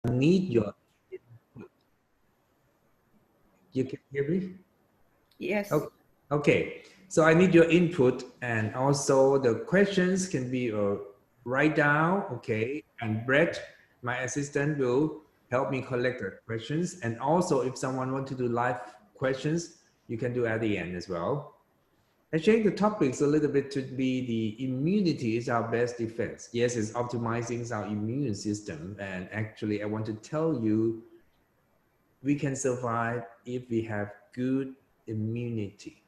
need your input. You can hear me? Yes. Okay. Okay. So I need your input, and also the questions can be write down, okay? And Brett, my assistant, will help me collect the questions. And also, if someone wants to do live questions, you can do at the end as well. I change the topics a little bit to be the immunity is our best defense. Yes, it's optimizing our immune system. And actually, I want to tell you, we can survive if we have good immunity.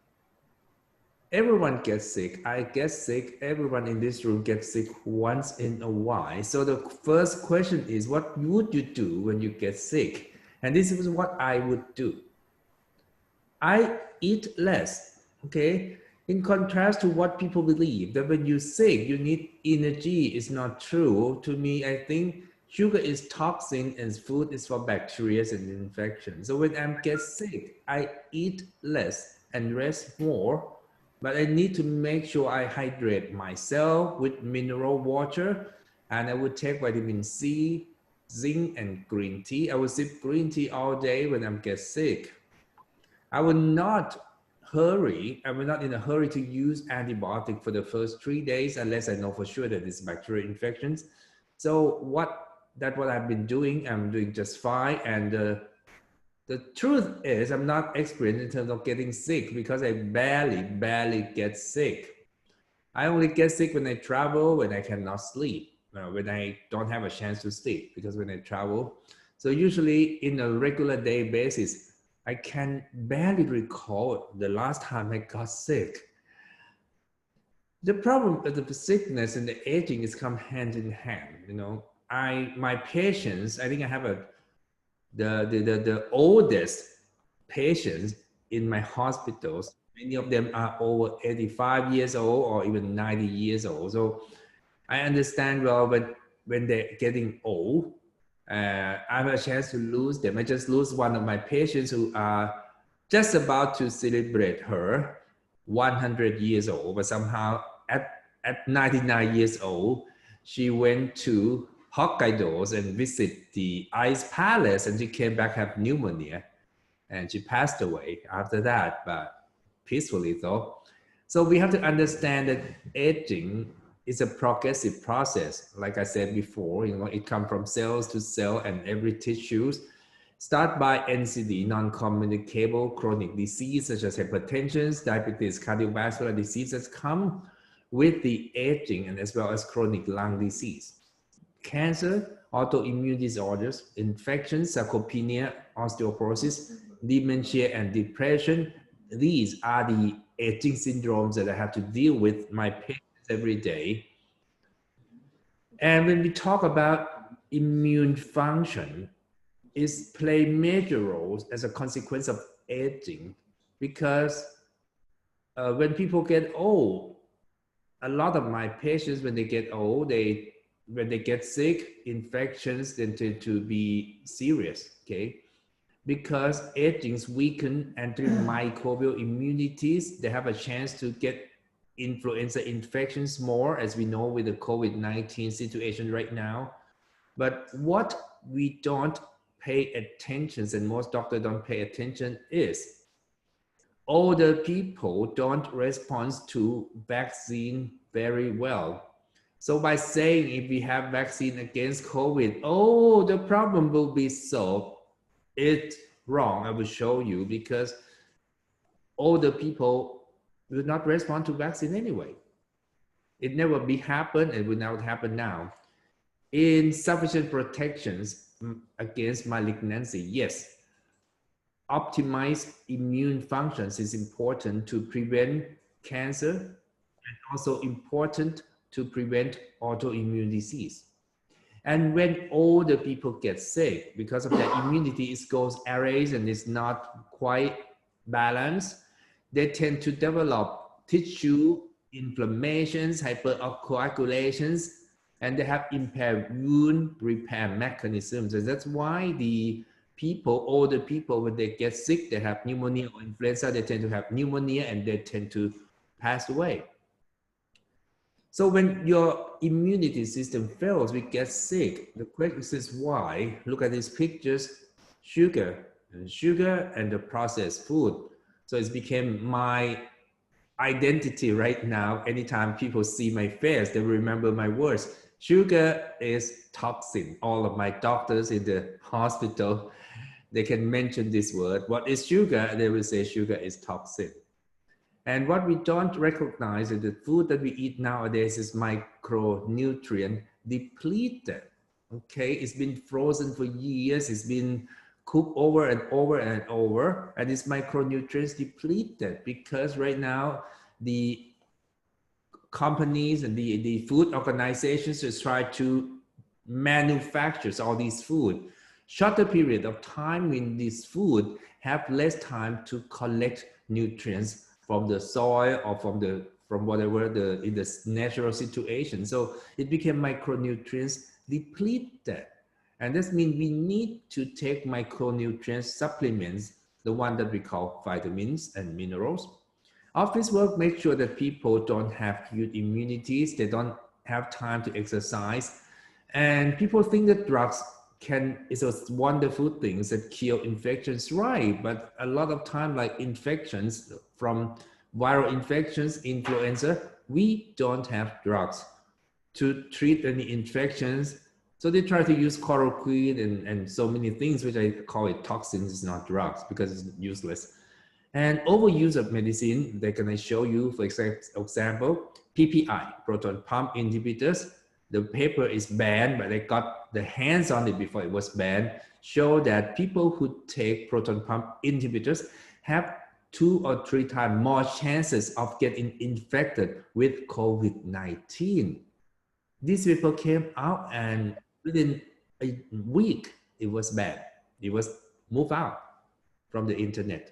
Everyone gets sick. I get sick. Everyone in this room gets sick once in a while. So the first question is, what would you do when you get sick? And this is what I would do. I eat less, okay? In contrast to what people believe, that when you're sick, you need energy, is not true. To me, I think sugar is toxin and food is for bacteria and infection. So when I get sick, I eat less and rest more, but I need to make sure I hydrate myself with mineral water, and I would take vitamin C, zinc, and green tea. I would sip green tea all day when I get sick. I will not hurry. I will not in a hurry to use antibiotic for the first 3 days unless I know for sure that it's bacterial infections. So what I've been doing. I'm doing just fine. And the truth is, I'm not experienced in terms of getting sick because I barely get sick. I only get sick when I travel, when I cannot sleep, when I don't have a chance to sleep, because when I travel, so usually in a regular day basis, I can barely recall the last time I got sick. The problem with the sickness and the aging is come hand in hand. You know, my patients, I think I have the oldest patients in my hospitals. Many of them are over 85 years old or even 90 years old. So I understand well when they're getting old, I have a chance to lose them. I just lose one of my patients who are just about to celebrate her 100 years old, but somehow at 99 years old, she went to Hokkaido and visit the ice palace, and she came back have pneumonia, and she passed away after that, but peacefully though. So we have to understand that aging is a progressive process. Like I said before, you know, it comes from cells to cell and every tissues. Start by NCD, non-communicable chronic disease such as hypertension, diabetes, cardiovascular diseases come with the aging, and as well as chronic lung disease. Cancer, autoimmune disorders, infections, sarcopenia, osteoporosis, dementia, and depression. These are the aging syndromes that I have to deal with my patients every day. And when we talk about immune function, it play major roles as a consequence of aging, because when people get old, a lot of my patients, when they get old, when they get sick, infections tend to be serious, okay? Because aging weaken antimicrobial immunities, they have a chance to get influenza infections more, as we know with the COVID-19 situation right now. But what we don't pay attention, and most doctors don't pay attention, is older people don't respond to vaccine very well. So by saying if we have vaccine against COVID, oh, the problem will be solved, it's wrong. I will show you, because older people will not respond to vaccine anyway. It never be happen, and will not happen now. Insufficient protections against malignancy, yes. Optimized immune functions is important to prevent cancer, and also important to prevent autoimmune disease. And when older people get sick, because of their immunity, it goes arrays and is not quite balanced, they tend to develop tissue inflammations, hypercoagulations, and they have impaired wound repair mechanisms. And that's why the older people, when they get sick, they have pneumonia or influenza, they tend to have pneumonia and they tend to pass away. So when your immunity system fails, we get sick. The question is why? Look at these pictures, sugar and the processed food. So it's became my identity right now. Anytime people see my face, they remember my words. Sugar is toxin. All of my doctors in the hospital, they can mention this word. What is sugar? They will say sugar is toxic. And what we don't recognize is the food that we eat nowadays is micronutrient depleted. Okay, it's been frozen for years. It's been cooked over and over and over, and it's micronutrients depleted because right now the companies and the food organizations just try to manufacture all these food. Shorter period of time when this food have less time to collect nutrients from the soil or from whatever in the natural situation. So it became micronutrients depleted. And this means we need to take micronutrient supplements, the one that we call vitamins and minerals. Office work makes sure that people don't have good immunities, they don't have time to exercise, and people think that drugs is a wonderful things that kill infections, right? But a lot of time, like infections from viral infections, influenza, we don't have drugs to treat any infections. So they try to use chloroquine and so many things, which I call it toxins, it's not drugs because it's useless. And overuse of medicine, they're gonna show you, for example, PPI, proton pump inhibitors. The paper is banned, but they got the hands on it before it was banned, show that people who take proton pump inhibitors have 2 or 3 times more chances of getting infected with COVID-19. These people came out and within a week, it was banned. It was moved out from the internet.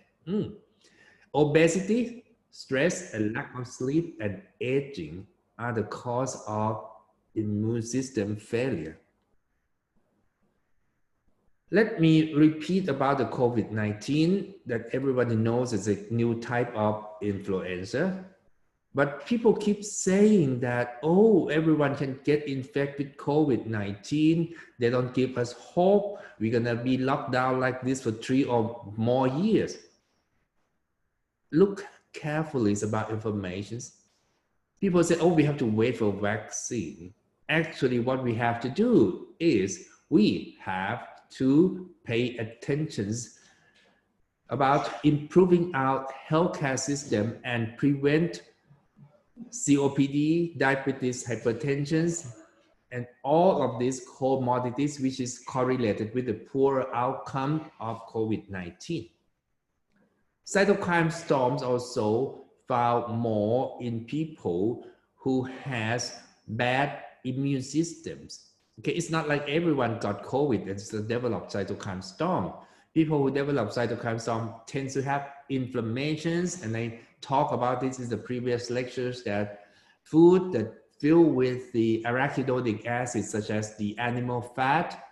Obesity, stress, and lack of sleep and aging are the cause of immune system failure. Let me repeat about the COVID-19 that everybody knows is a new type of influenza. But people keep saying that, oh, everyone can get infected with COVID-19. They don't give us hope. We're gonna be locked down like this for 3 or more years. Look carefully about information. People say, oh, we have to wait for vaccine. Actually, what we have to do is we have to pay attention about improving our healthcare system and prevent COPD, diabetes, hypertension, and all of these comorbidities, which is correlated with the poor outcome of COVID-19. Cytokine storms also found more in people who has bad immune systems. Okay, it's not like everyone got COVID and so developed cytokine storm. People who develop cytokine storm tend to have inflammations, and I talk about this in the previous lectures that food that filled with the arachidonic acid, such as the animal fat,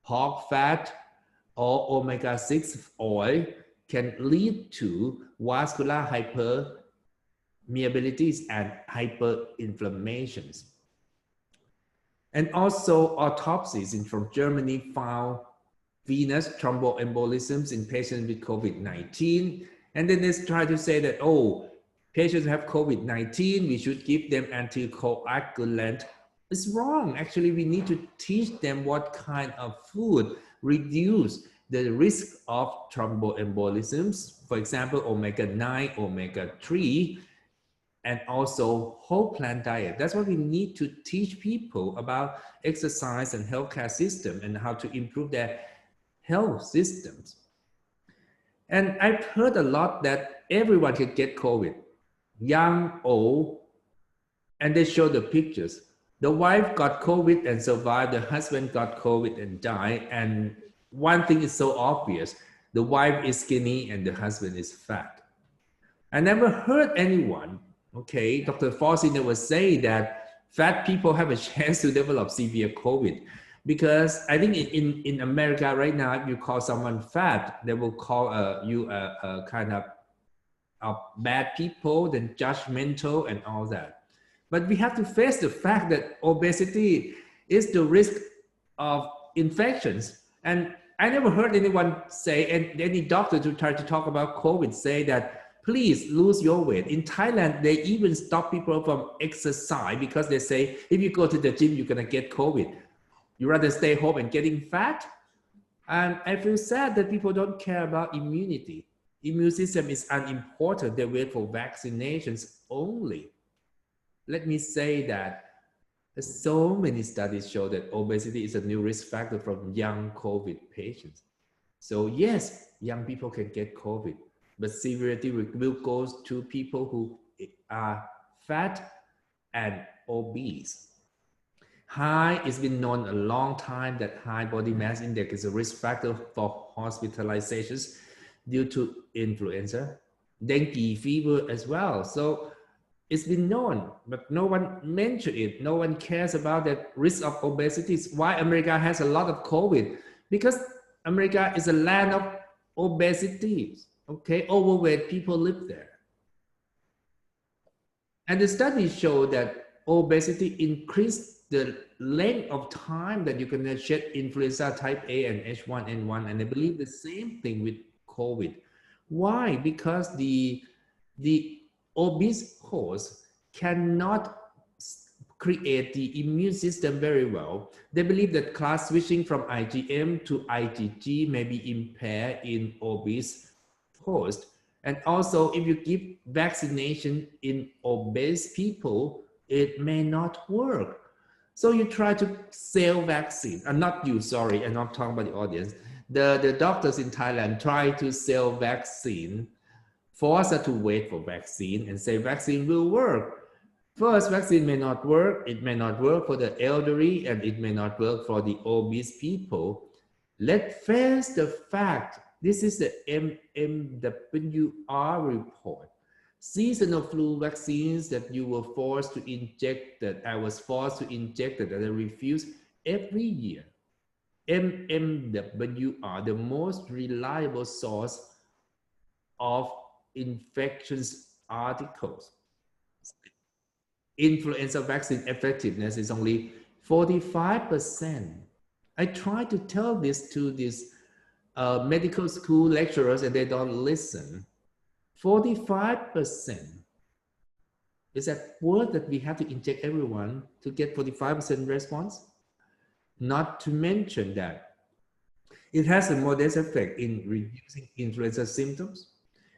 pork fat, or omega-6 oil, can lead to vascular hypermeabilities and hyperinflammations. And also autopsies from Germany found venous thromboembolisms in patients with COVID-19. And then they try to say that, oh, patients who have COVID-19, we should give them anticoagulant. It's wrong. Actually, we need to teach them what kind of food reduce the risk of thromboembolisms, for example, omega-9, omega-3, and also whole plant diet. That's what we need to teach people about exercise and healthcare system and how to improve their health systems. And I've heard a lot that everyone can get COVID, young, old, and they show the pictures. The wife got COVID and survived, the husband got COVID and died, and one thing is so obvious, the wife is skinny and the husband is fat. I never heard anyone, okay, Dr. Fauci never say that fat people have a chance to develop severe COVID, because I think in America right now, if you call someone fat, they will call you a kind of bad people, then judgmental and all that. But we have to face the fact that obesity is the risk of infections. And I never heard anyone say, and any doctor to try to talk about COVID say that, please lose your weight. In Thailand, they even stop people from exercise because they say, if you go to the gym, you're gonna get COVID. You rather stay home and getting fat? And I feel sad that people don't care about immunity. Immune system is unimportant. They wait for vaccinations only. Let me say that so many studies show that obesity is a new risk factor from young COVID patients. So yes, young people can get COVID, but severity will go to people who are fat and obese. It's been known a long time that high body mass index is a risk factor for hospitalizations due to influenza, dengue fever as well. So it's been known, but no one mentioned it. No one cares about that risk of obesity. Why America has a lot of COVID? Because America is a land of obesity. Okay, overweight people live there. And the studies show that obesity increased the length of time that you can shed influenza type A and H1N1, and I believe the same thing with COVID. Why? Because the obese host cannot create the immune system very well. They believe that class switching from IgM to IgG may be impaired in obese host. And also, if you give vaccination in obese people, it may not work. So you try to sell vaccine. Not you, sorry, I'm not talking about the audience. The doctors in Thailand try to sell vaccine, force us to wait for vaccine and say vaccine will work. First, vaccine may not work. It may not work for the elderly and it may not work for the obese people. Let's face the fact. This is the MMWR report. Seasonal flu vaccines that you were forced to inject, that I was forced to inject, that I refused every year. MMWR, the most reliable source of infections articles. Influenza vaccine effectiveness is only 45%. I try to tell this to these medical school lecturers and they don't listen. 45%. Is that worth that we have to inject everyone to get 45% response? Not to mention that it has a modest effect in reducing influenza symptoms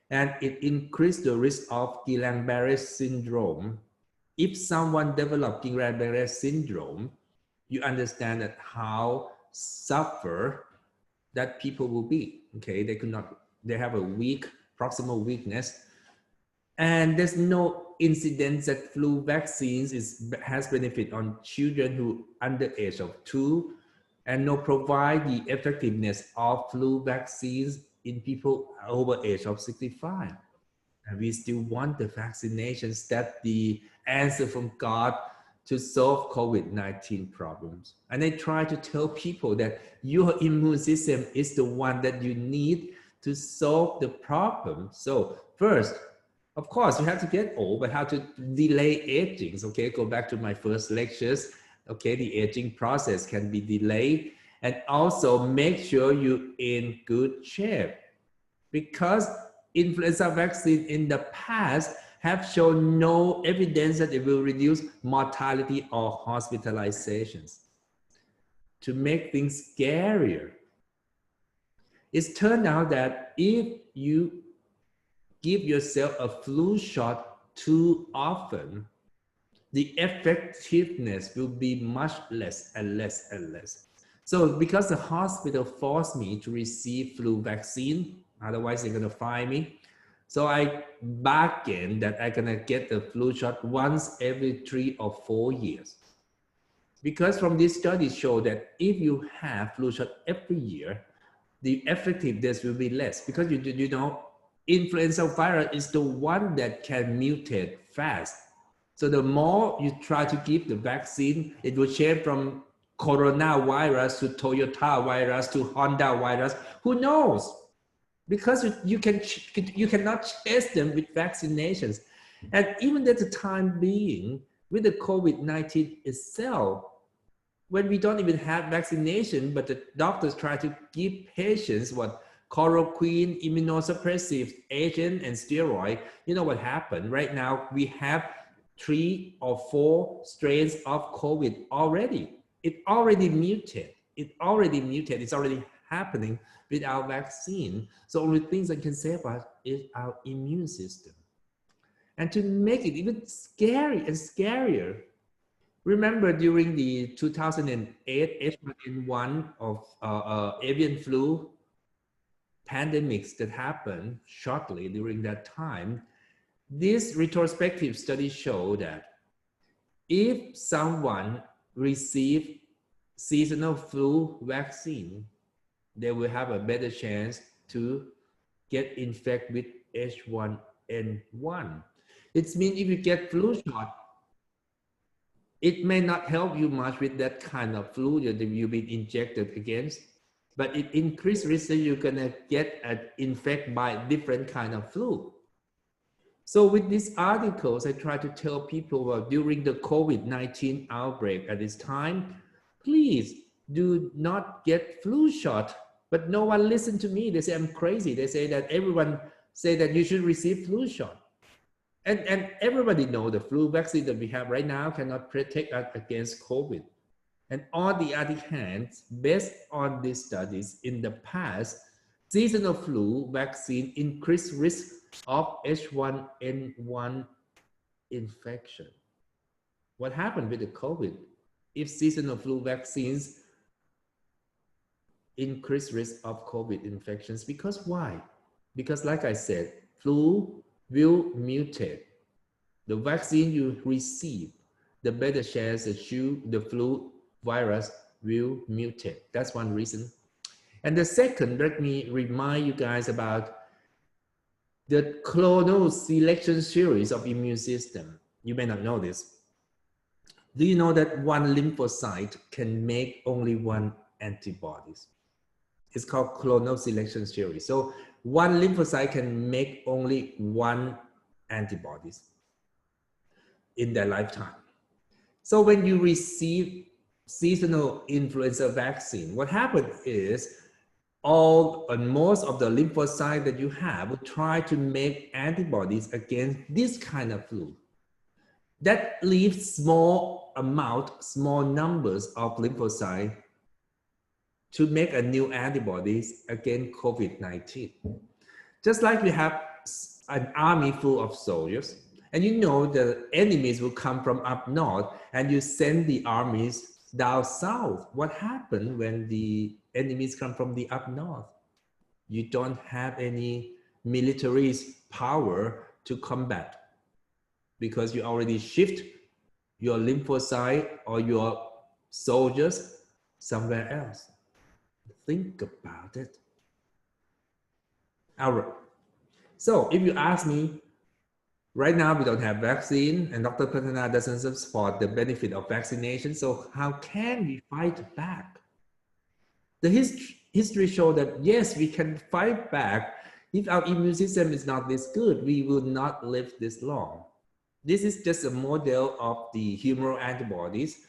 and it increased the risk of Guillain-Barré syndrome. If someone develops Guillain-Barré syndrome, you understand that how suffer that people will be. Okay, they have a weak proximal weakness, and there's no incidence that flu vaccines has benefit on children who under age of 2, and no provide the effectiveness of flu vaccines in people over age of 65. And we still want the vaccinations, that the answer from God to solve COVID-19 problems. And I try to tell people that your immune system is the one that you need to solve the problem. So first, of course, you have to get old, but how to delay aging. Okay, go back to my first lectures. Okay, the aging process can be delayed, and also make sure you're in good shape, because influenza vaccine in the past have shown no evidence that it will reduce mortality or hospitalizations. To make things scarier, it's turned out that if you give yourself a flu shot too often, the effectiveness will be much less and less and less. So because the hospital forced me to receive flu vaccine, otherwise they're gonna fire me. So I bargained that I'm gonna get the flu shot once every 3 or 4 years. Because from this study show that if you have flu shot every year, the effectiveness will be less, because you know, influenza virus is the one that can mutate fast. So the more you try to give the vaccine, it will change from coronavirus to Toyota virus to Honda virus. Who knows? Because you cannot chase them with vaccinations. And even at the time being, with the COVID-19 itself, when we don't even have vaccination, but the doctors try to give patients what chloroquine, immunosuppressive agent, and steroid, you know what happened? Right now, we have 3 or 4 strains of COVID already. It already mutated. It's already happening with our vaccine. So only things I can say about is our immune system. And to make it even scary and scarier, remember during the 2008 H1N1 of avian flu pandemics that happened shortly during that time, this retrospective study showed that if someone received seasonal flu vaccine, they will have a better chance to get infected with H1N1. It means if you get flu shot, it may not help you much with that kind of flu that you've been injected against, but it increases risk that you're gonna get infected by different kind of flu. So with these articles, I try to tell people during the COVID-19 outbreak at this time, please do not get flu shot. But no one listened to me. They say I'm crazy. They say that everyone say that you should receive flu shot. And everybody knows the flu vaccine that we have right now cannot protect us against COVID. And on the other hand, based on these studies in the past, seasonal flu vaccine increased risk of H1N1 infection. What happened with the COVID? If seasonal flu vaccines increase risk of COVID infections, because why? Because like I said, flu will mutate. The vaccine you receive, the better chance that the flu virus will mutate. That's one reason. And the second, let me remind you guys about the clonal selection series of immune system. You may not know this. Do you know that one lymphocyte can make only one antibodies? It's called clonal selection series. So one lymphocyte can make only one antibodies in their lifetime. So when you receive seasonal influenza vaccine, what happens is most of the lymphocytes that you have will try to make antibodies against this kind of flu. That leaves small numbers of lymphocytes to make a new antibodies against COVID-19. Just like we have an army full of soldiers, and you know the enemies will come from up north, and you send the armies down south. What happens when the enemies come from the up north? You don't have any military power to combat because you already shift your lymphocyte or your soldiers somewhere else. Think about it. All right. So if you ask me, right now we don't have vaccine and Dr. Patana doesn't support the benefit of vaccination. So how can we fight back? The history shows that yes, we can fight back. If our immune system is not this good, we will not live this long. This is just a model of the humoral antibodies,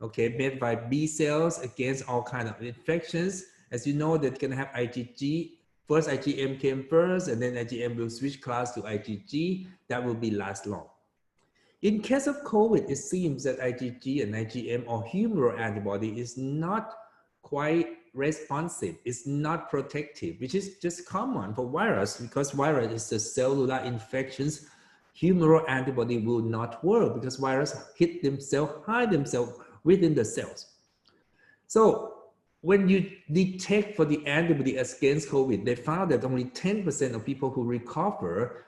okay, made by B cells against all kinds of infections. As you know, that can have IgG. First IgM came first, and then IgM will switch class to IgG. That will be last long. In case of COVID, it seems that IgG and IgM or humoral antibody is not quite responsive. It's not protective, which is just common for virus because virus is the cellular infections. Humoral antibody will not work because virus hide themselves within the cells. So when you detect for the antibody against COVID, they found that only 10% of people who recover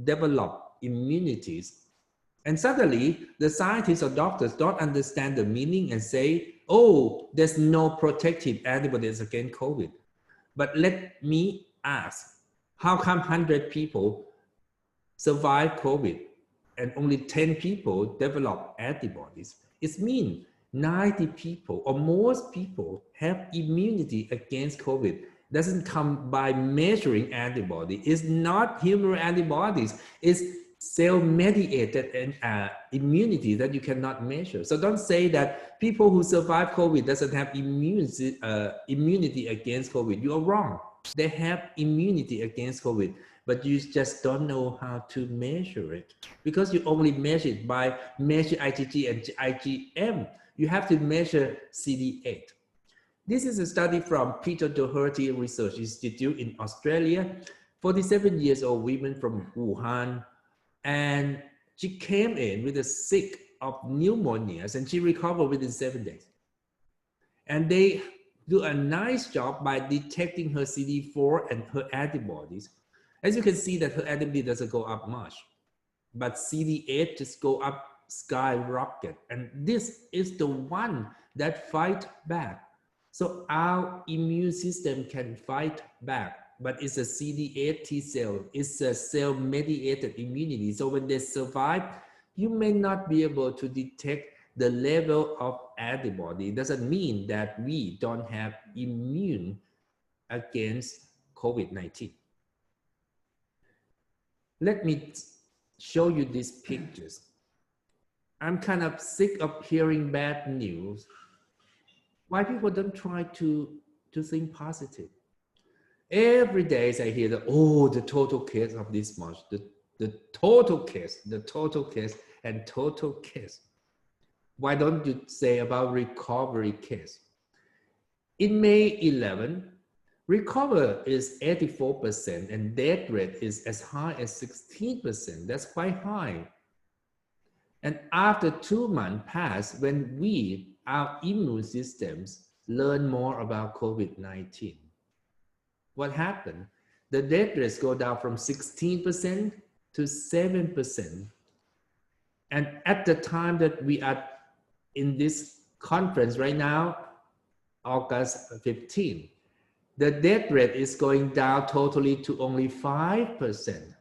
develop immunities. And suddenly, the scientists or doctors don't understand the meaning and say, oh, there's no protective antibodies against COVID. But let me ask, how come 100 people survive COVID and only 10 people develop antibodies? It means 90 people or most people have immunity against COVID. Doesn't come by measuring antibody. It's not humoral antibodies. It's cell-mediated immunity that you cannot measure. So don't say that people who survive COVID doesn't have immunity against COVID. You are wrong. They have immunity against COVID, but you just don't know how to measure it because you only measure it by measure IgG and IgM. You have to measure CD8. This is a study from Peter Doherty Research Institute in Australia. 47 years old woman from Wuhan, and she came in with a sick of pneumonias and she recovered within 7 days. And they do a nice job by detecting her CD4 and her antibodies. As you can see that her antibody doesn't go up much, but CD8 just go up skyrocket. And this is the one that fight back. So our immune system can fight back, but it's a CD8 T cell. It's a cell-mediated immunity. So when they survive, you may not be able to detect the level of antibody. It doesn't mean that we don't have immune against COVID-19. Let me show you these pictures. I'm kind of sick of hearing bad news. Why people don't try to think positive? Every day I hear that, oh, the total case of this much, the total case, and total case. Why don't you say about recovery case? In May 11, recovery is 84% and death rate is as high as 16%. That's quite high. And after 2 months pass, when our immune systems learn more about COVID-19, what happened? The death rates go down from 16% to 7%. And at the time that we are in this conference right now, August 15, the death rate is going down totally to only 5%.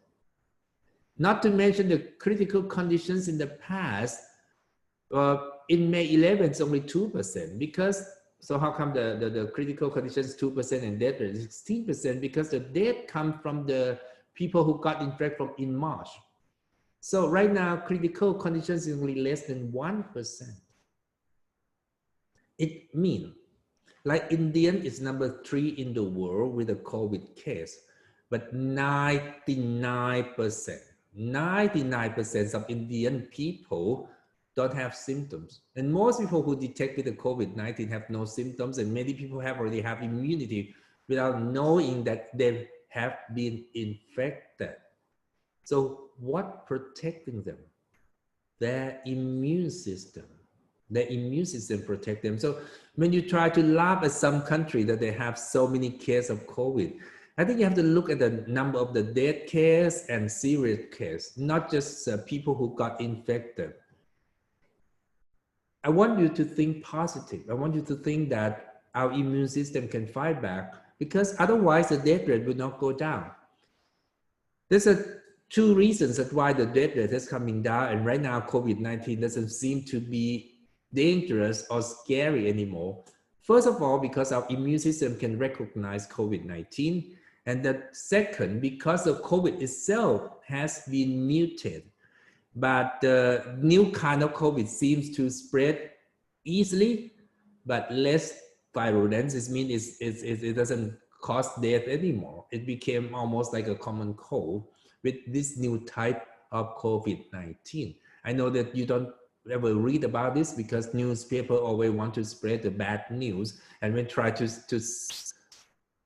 Not to mention the critical conditions in the past. In May 11, it's only 2% because, so how come the critical conditions 2% and death rate is 16%? Because the death come from the people who got infected from in March. So right now, critical conditions is only less than 1%. It means, like India is number 3 in the world with a COVID case, but 99% of Indian people don't have symptoms. And most people who detected the COVID-19 have no symptoms, and many people already have immunity without knowing that they have been infected. So what protecting them? Their immune system. Their immune system protect them. So when you try to laugh at some country that they have so many cases of COVID, I think you have to look at the number of the death case and serious case, not just people who got infected. I want you to think positive. I want you to think that our immune system can fight back, because otherwise the death rate will not go down. There's 2 reasons that's why the death rate is coming down, and right now COVID-19 doesn't seem to be dangerous or scary anymore. First of all, because our immune system can recognize COVID-19, and the second, because the COVID itself has been mutated, but the new kind of COVID seems to spread easily, but less virulence. This means it doesn't cause death anymore. It became almost like a common cold with this new type of COVID-19. I know that you don't ever read about this because newspaper always want to spread the bad news, and when try to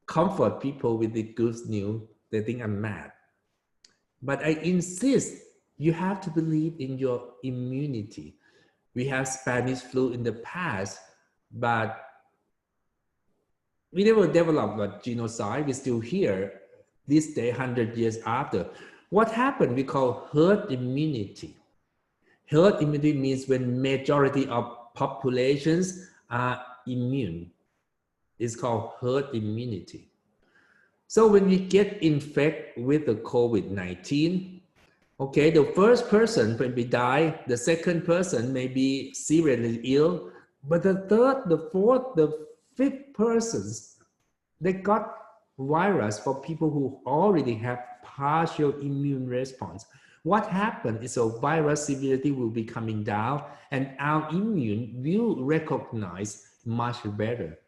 comfort people with the good news, they think I'm mad. But I insist, you have to believe in your immunity. We have Spanish flu in the past, but we never developed a genocide. We're still here this day, 100 years after. What happened? We call herd immunity. Herd immunity means when majority of populations are immune. It's called herd immunity. So when we get infected with the COVID-19, okay, the first person when we die, the second person may be seriously ill, but the third, the fourth, the fifth persons, they got virus for people who already have partial immune response. What happened is a virus severity will be coming down and our immune will recognize much better.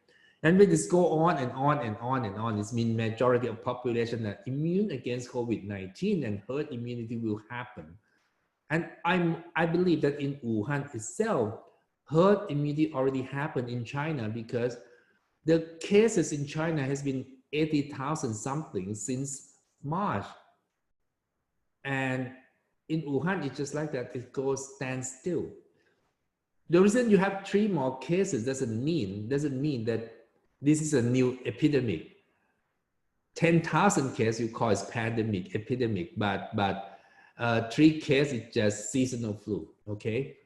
And when this go on and on and on and on, it means majority of population are immune against COVID-19 and herd immunity will happen. And I believe that in Wuhan itself, herd immunity already happened in China because the cases in China has been 80,000 something since March. And in Wuhan, it's just like that. It goes stand still. The reason you have 3 more cases doesn't mean that this is a new epidemic. 10,000 cases you call it pandemic, epidemic, but 3 cases is just seasonal flu, okay?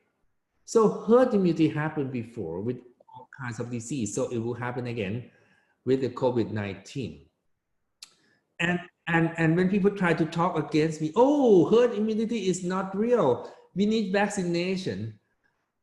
So herd immunity happened before with all kinds of disease, so it will happen again with the COVID-19. And when people try to talk against me, oh, herd immunity is not real. We need vaccination.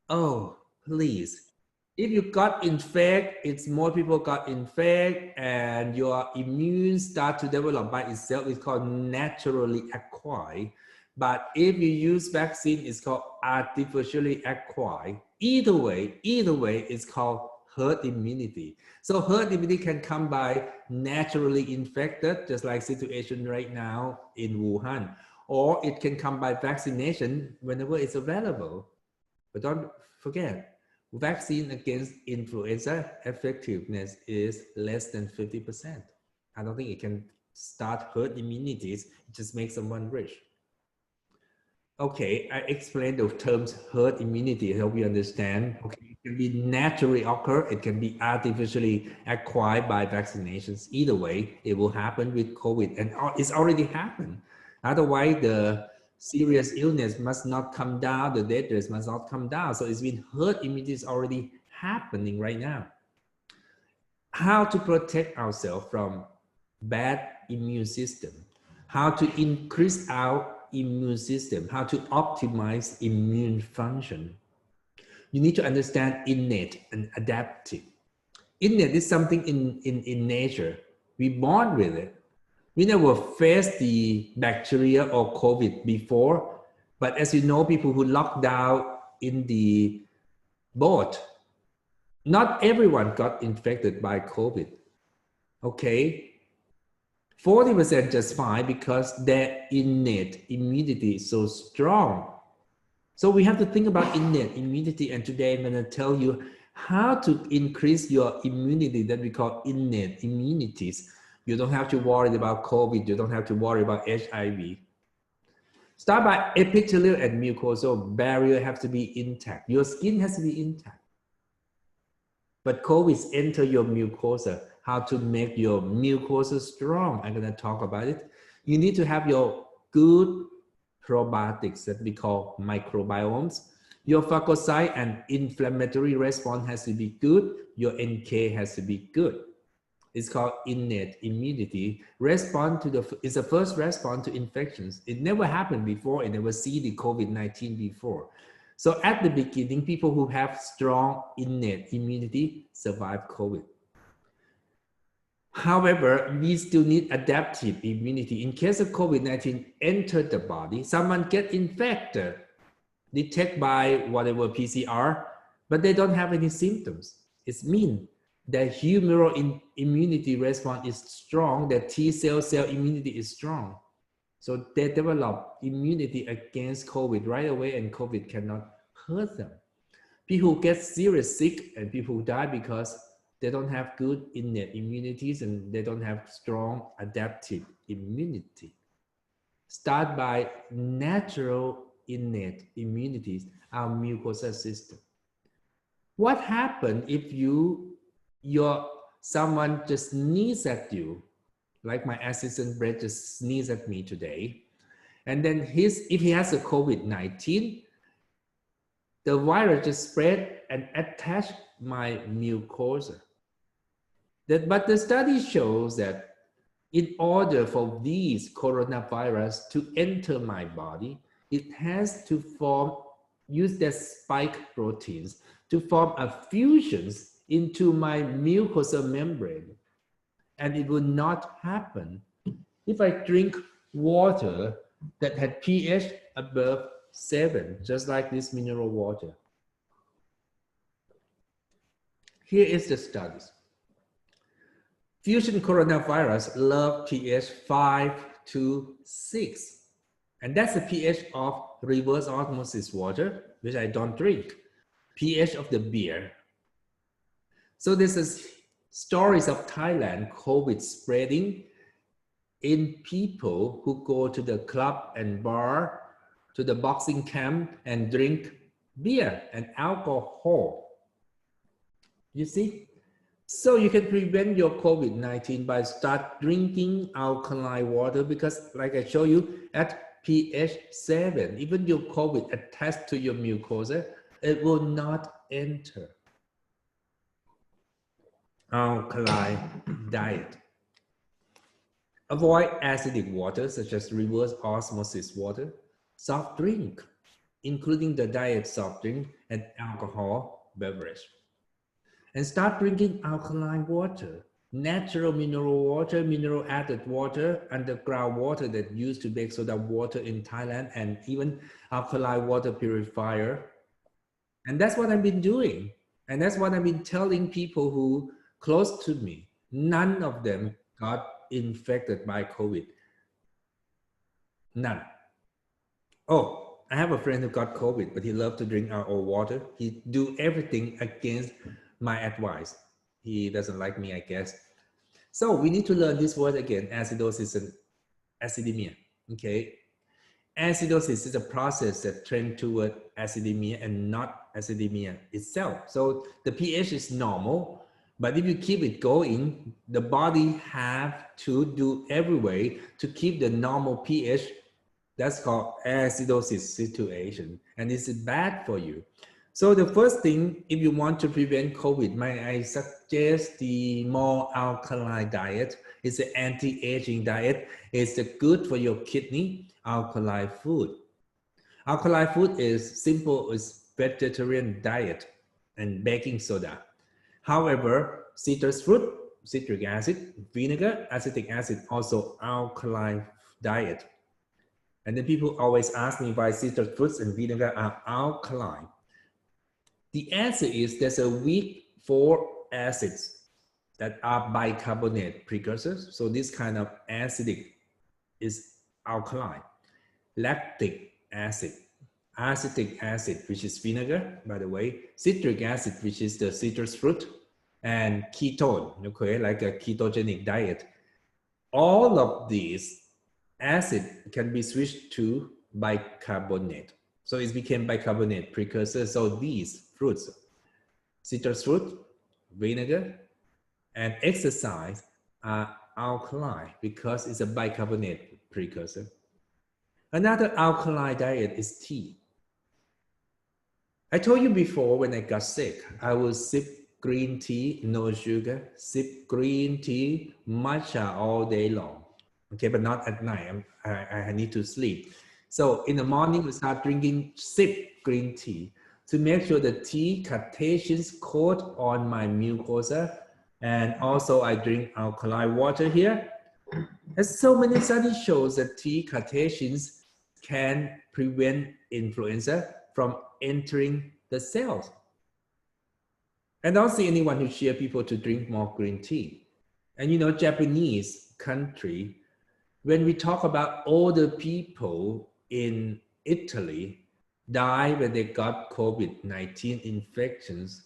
Oh, please. If you got infected, it's more people got infected and your immune start to develop by itself. It's called naturally acquired. But if you use vaccine, it's called artificially acquired. Either way, it's called herd immunity. So herd immunity can come by naturally infected, just like situation right now in Wuhan, or it can come by vaccination whenever it's available. But don't forget, vaccine against influenza effectiveness is less than 50%. I don't think it can start herd immunities. It just makes someone rich. Okay, I explained the terms herd immunity to help you understand. Okay, it can be naturally occur, it can be artificially acquired by vaccinations. Either way, it will happen with COVID, and it's already happened. Otherwise, the serious illness must not come down, the death rate must not come down. So it's been herd immunity is already happening right now. How to protect ourselves from bad immune system? How to increase our immune system, how to optimize immune function. You need to understand innate and adaptive. Innate is something in nature. We're born with it. We never faced the bacteria or COVID before, but as you know, people who locked down in the boat, not everyone got infected by COVID. Okay, 40% just fine because their innate immunity is so strong. So we have to think about innate immunity, and today I'm going to tell you how to increase your immunity that we call innate immunities. You don't have to worry about COVID. You don't have to worry about HIV. Start by epithelial and mucosal barrier have to be intact. Your skin has to be intact. But COVID enter your mucosa. How to make your mucosa strong. I'm going to talk about it. You need to have your good probiotics that we call microbiomes. Your phagocyte and inflammatory response has to be good. Your NK has to be good. It's called innate immunity. Response to it's the first response to infections. It never happened before. It never see the COVID-19 before. So at the beginning, people who have strong innate immunity survive COVID. However, we still need adaptive immunity. In case of COVID-19 enter the body, someone get infected, detected by whatever PCR, but they don't have any symptoms. It means the humoral immunity response is strong, the T-cell immunity is strong. So they develop immunity against COVID right away, and COVID cannot hurt them. People who get serious sick and people who die because they don't have good innate immunities and they don't have strong adaptive immunity. Start by natural innate immunities, our mucosal system. What happens if someone just sneezes at you, like my assistant Brett just sneezed at me today, and then if he has a COVID-19, the virus just spread and attach my mucosa. But the study shows that in order for these coronavirus to enter my body, it has to use their spike proteins to form a fusions into my mucosal membrane. And it will not happen. If I drink water that had pH above 7, just like this mineral water. Here is the studies. Fusion coronavirus love pH 5 to 6. And that's the pH of reverse osmosis water, which I don't drink. pH of the beer. So this is stories of Thailand, COVID spreading in people who go to the club and bar, to the boxing camp and drink beer and alcohol. You see? So you can prevent your COVID-19 by start drinking alkaline water, because like I show you at pH 7, even your COVID attached to your mucosa, it will not enter. Alkaline diet. Avoid acidic water such as reverse osmosis water, soft drink, including the diet soft drink and alcohol beverage. And start drinking alkaline water, natural mineral water, mineral added water, underground water that used to make soda water in Thailand, and even alkaline water purifier. And that's what I've been doing. And that's what I've been telling people who close to me. None of them got infected by COVID. None. Oh, I have a friend who got COVID, but he loved to drink our old water. He do everything against my advice. He doesn't like me, I guess. So we need to learn this word again, acidosis and acidemia, okay? Acidosis is a process that trends toward acidemia and not acidemia itself. So the pH is normal, but if you keep it going, the body have to do every way to keep the normal pH. That's called acidosis situation, and this is bad for you. So the first thing, if you want to prevent COVID, I suggest the more alkaline diet. It's an anti-aging diet. It's good for your kidney, alkaline food. Alkaline food is simple, it's vegetarian diet and baking soda. However, citrus fruit, citric acid, vinegar, acetic acid, also alkaline diet. And then people always ask me why citrus fruits and vinegar are alkaline. The answer is there's a weak 4 acids that are bicarbonate precursors. So this kind of acidic is alkaline. Lactic acid, acetic acid, which is vinegar, by the way, citric acid, which is the citrus fruit, and ketone, okay, like a ketogenic diet. All of these acid can be switched to bicarbonate. So it became bicarbonate precursor. So these fruits, citrus fruit, vinegar, and exercise are alkaline because it's a bicarbonate precursor. Another alkaline diet is tea. I told you before, when I got sick, I would sip green tea, no sugar, sip green tea, matcha all day long. Okay, but not at night. I need to sleep. So in the morning, we start drinking, sip green tea to make sure the tea catechins coat on my mucosa. And also I drink alkaline water here. As so many studies shows that tea catechins can prevent influenza from entering the cells. I don't see anyone who cheer people to drink more green tea. And you know, Japanese country, when we talk about older people in Italy die when they got COVID-19 infections,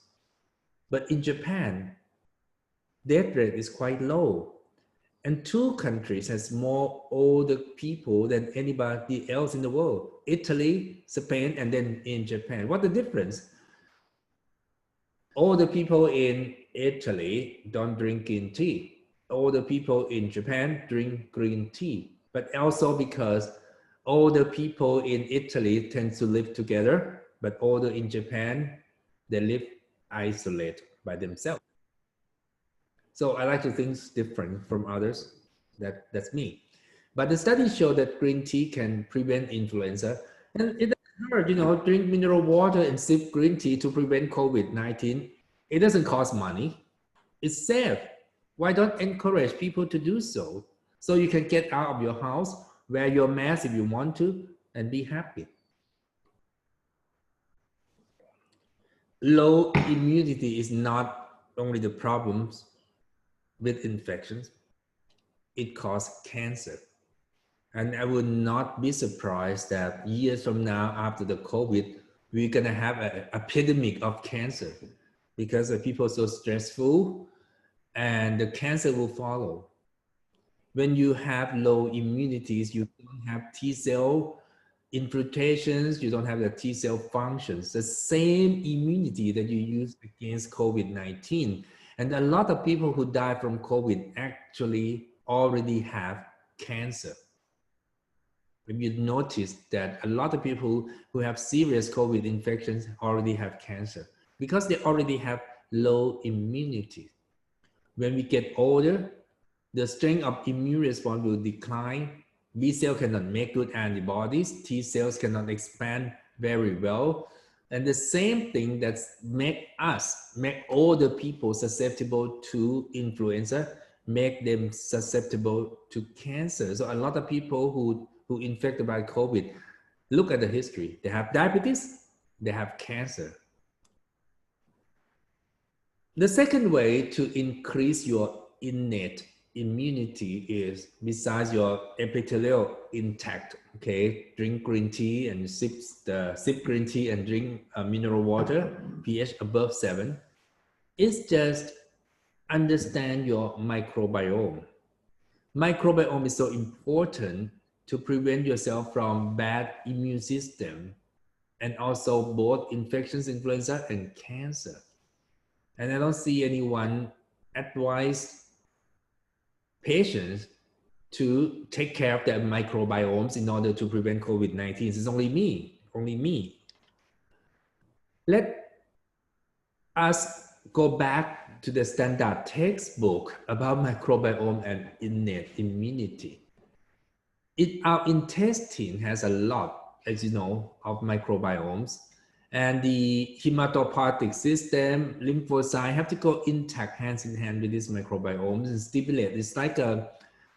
but in Japan, death rate is quite low. And 2 countries has more older people than anybody else in the world. Italy, Spain, and then in Japan. What the difference? Older people in Italy don't drink green tea. Older people in Japan drink green tea. But also because older people in Italy tend to live together, but older in Japan, they live isolated by themselves. So I like to think different from others. That's me. But the studies show that green tea can prevent influenza. And it doesn't hurt, you know, drink mineral water and sip green tea to prevent COVID-19. It doesn't cost money. It's safe. Why don't encourage people to do so? So you can get out of your house, Wear your mask if you want to, and be happy. Low immunity is not only the problems with infections, it causes cancer. And I would not be surprised that years from now, after the COVID, we're gonna have an epidemic of cancer because the people are so stressful, and the cancer will follow. When you have low immunities, you don't have T cell infiltrations, you don't have the T cell functions, the same immunity that you use against COVID-19. And a lot of people who die from COVID actually already have cancer. If you notice that a lot of people who have serious COVID infections already have cancer because they already have low immunity. When we get older, the strength of immune response will decline. B cells cannot make good antibodies. T cells cannot expand very well. And the same thing that make older people susceptible to influenza, make them susceptible to cancer. So a lot of people who infected by COVID, look at the history. They have diabetes, they have cancer. The second way to increase your innate immunity is, besides your epithelial intact, okay, drink green tea and sip green tea and drink mineral water, pH above 7, is just understand your microbiome. Microbiome is so important to prevent yourself from bad immune system, and also both infections, influenza, and cancer. And I don't see anyone advise patients to take care of their microbiomes in order to prevent COVID-19. It's only me. Let us go back to the standard textbook about microbiome and innate immunity. Our intestine has a lot, as you know, of microbiomes, and the hematopoietic system, lymphocyte have to go intact, hands in hand with these microbiomes and stimulate. It's like a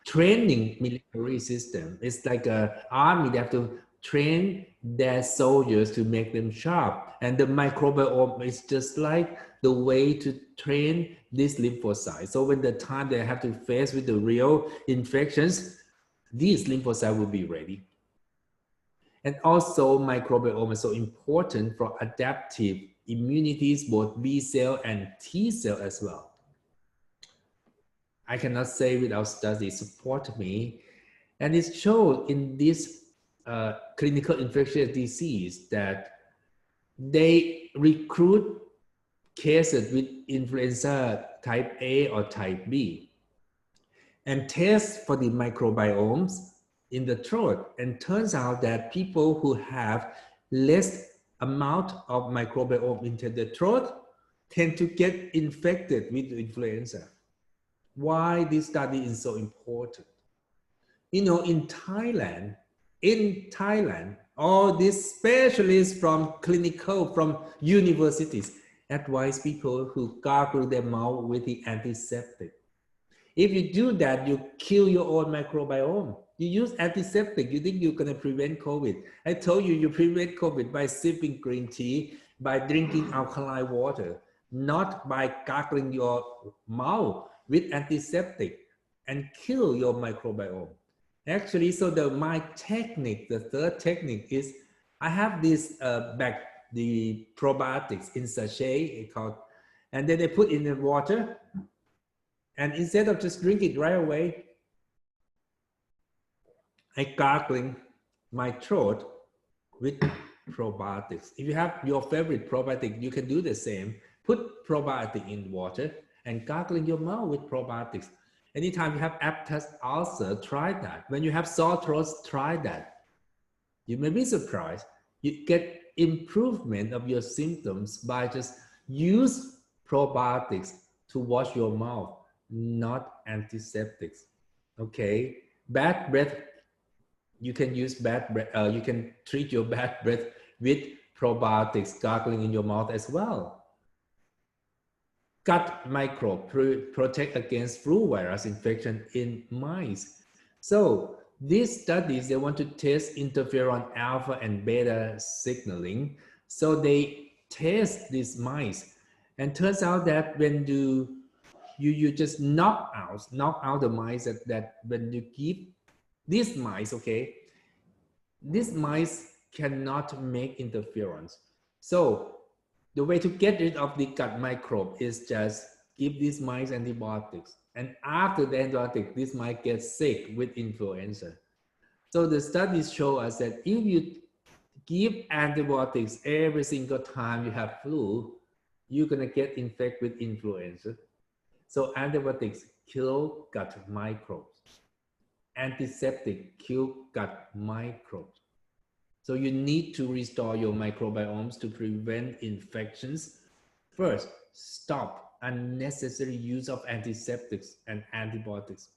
training military system. It's like an army. They have to train their soldiers to make them sharp. And the microbiome is just like the way to train these lymphocytes. So when the time they have to face with the real infections, these lymphocytes will be ready. And also microbiome is so important for adaptive immunities, both B cell and T cell as well. I cannot say without study support me. And it's shown in this clinical infectious disease that they recruit cases with influenza type A or type B and test for the microbiomes in the throat, and turns out that people who have less amount of microbiome into the throat tend to get infected with influenza. Why this study is so important? You know, in Thailand, all these specialists from universities advise people who gargle their mouth with the antiseptic. If you do that, you kill your own microbiome. You use antiseptic, you think you're going to prevent COVID. I told you, you prevent COVID by sipping green tea, by drinking alkaline water, not by gargling your mouth with antiseptic and kill your microbiome. Actually, so my technique, the third technique is, I have this the probiotics in sachet called, and then they put in the water, and instead of just drink it right away, I gargling my throat with probiotics. If you have your favorite probiotic, you can do the same. Put probiotic in water and gargling your mouth with probiotics. Anytime you have abscess ulcer, try that. When you have sore throats, try that. You may be surprised. You get improvement of your symptoms by just use probiotics to wash your mouth, not antiseptics. Okay, bad breath. You can use bad breath. You can treat your bad breath with probiotics, gargling in your mouth as well. Gut microbe protect against flu virus infection in mice. So These studies, they want to test interferon alpha and beta signaling. So they test these mice, and turns out that when you just knock out the mice, that when you give these mice, okay, these mice cannot make interferons. So the way to get rid of the gut microbe is just give these mice antibiotics. And after the antibiotic, these mice get sick with influenza. So the studies show us that if you give antibiotics every single time you have flu, you're gonna get infected with influenza. So antibiotics kill gut microbes. Antiseptic kill gut microbes. So you need to restore your microbiomes to prevent infections. First, stop unnecessary use of antiseptics and antibiotics.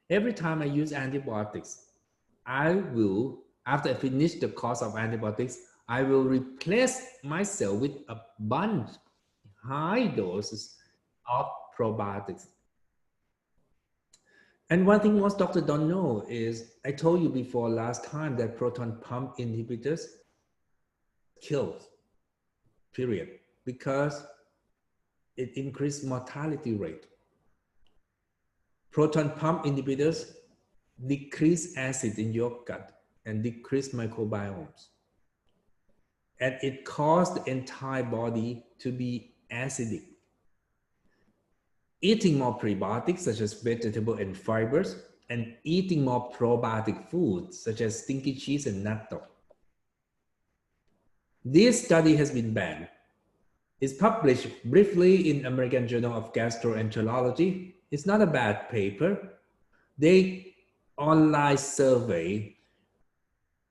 Every time I use antibiotics, I will, after I finish the course of antibiotics, I will replace myself with a bunch, high doses of probiotics. And one thing most doctors don't know is, I told you before last time that proton pump inhibitors kills, period, because it increases mortality rate. Proton pump inhibitors decrease acid in your gut and decrease microbiomes. And it causes the entire body to be acidic. Eating more prebiotics such as vegetable and fibers, and eating more probiotic foods such as stinky cheese and natto. This study has been banned. It's published briefly in American Journal of Gastroenterology. It's not a bad paper. They online survey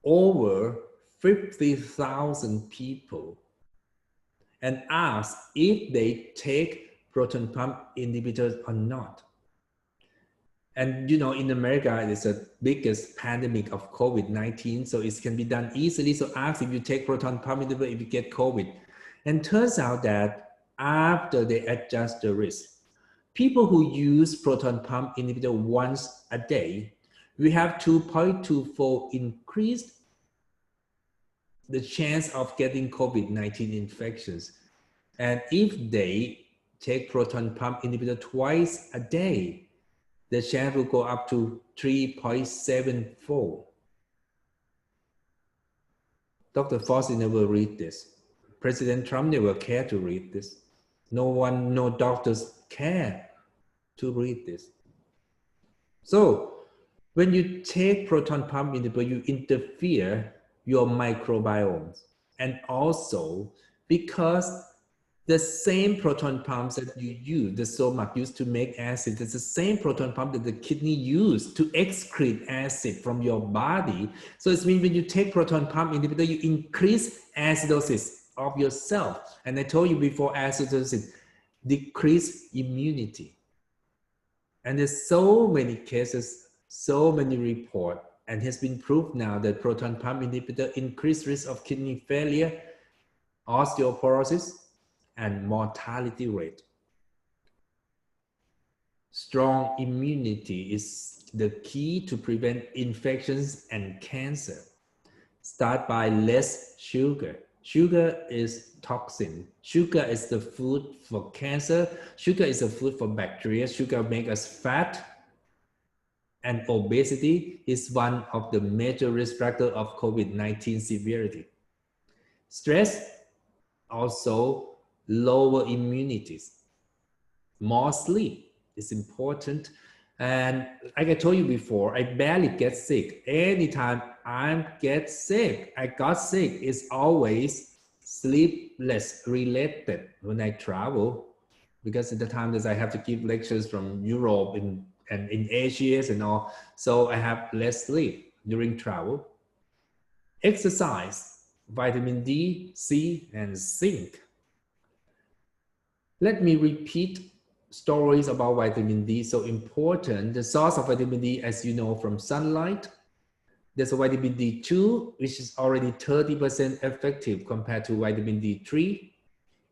over 50,000 people and asked if they take proton pump inhibitors or not. And you know, in America, it's the biggest pandemic of COVID-19, so it can be done easily. So ask if you take proton pump inhibitor if you get COVID. And turns out that after they adjust the risk, people who use proton pump inhibitor once a day, we have 2.24 increased the chance of getting COVID-19 infections. And if they take proton pump inhibitor twice a day, the chance will go up to 3.74. Dr. Fauci never read this. President Trump never cared to read this. No doctors care to read this. So when you take proton pump inhibitor, you interfere your microbiomes. And also because the same proton pumps that you use, the stomach used to make acid, it's the same proton pump that the kidney use to excrete acid from your body. So it means when you take proton pump inhibitor, you increase acidosis of yourself. And I told you before, acidosis decrease immunity. And there's so many cases, so many reports, and it has been proved now that proton pump inhibitor increase risk of kidney failure, osteoporosis, and mortality rate. Strong immunity is the key to prevent infections and cancer. Start by less sugar. Sugar is toxin. Sugar is the food for cancer. Sugar is the food for bacteria. Sugar makes us fat. And obesity is one of the major risk factors of COVID-19 severity. Stress also lower immunities. More sleep is important. And like I told you before, I barely get sick. Anytime I get sick, it's always sleepless related when I travel, because at the time that I have to give lectures from Europe and in Asia and all, so I have less sleep during travel. Exercise, vitamin D, C, and zinc. Let me repeat stories about vitamin D, so important. The source of vitamin D, as you know, from sunlight. There's a vitamin D2, which is already 30% effective compared to vitamin D3.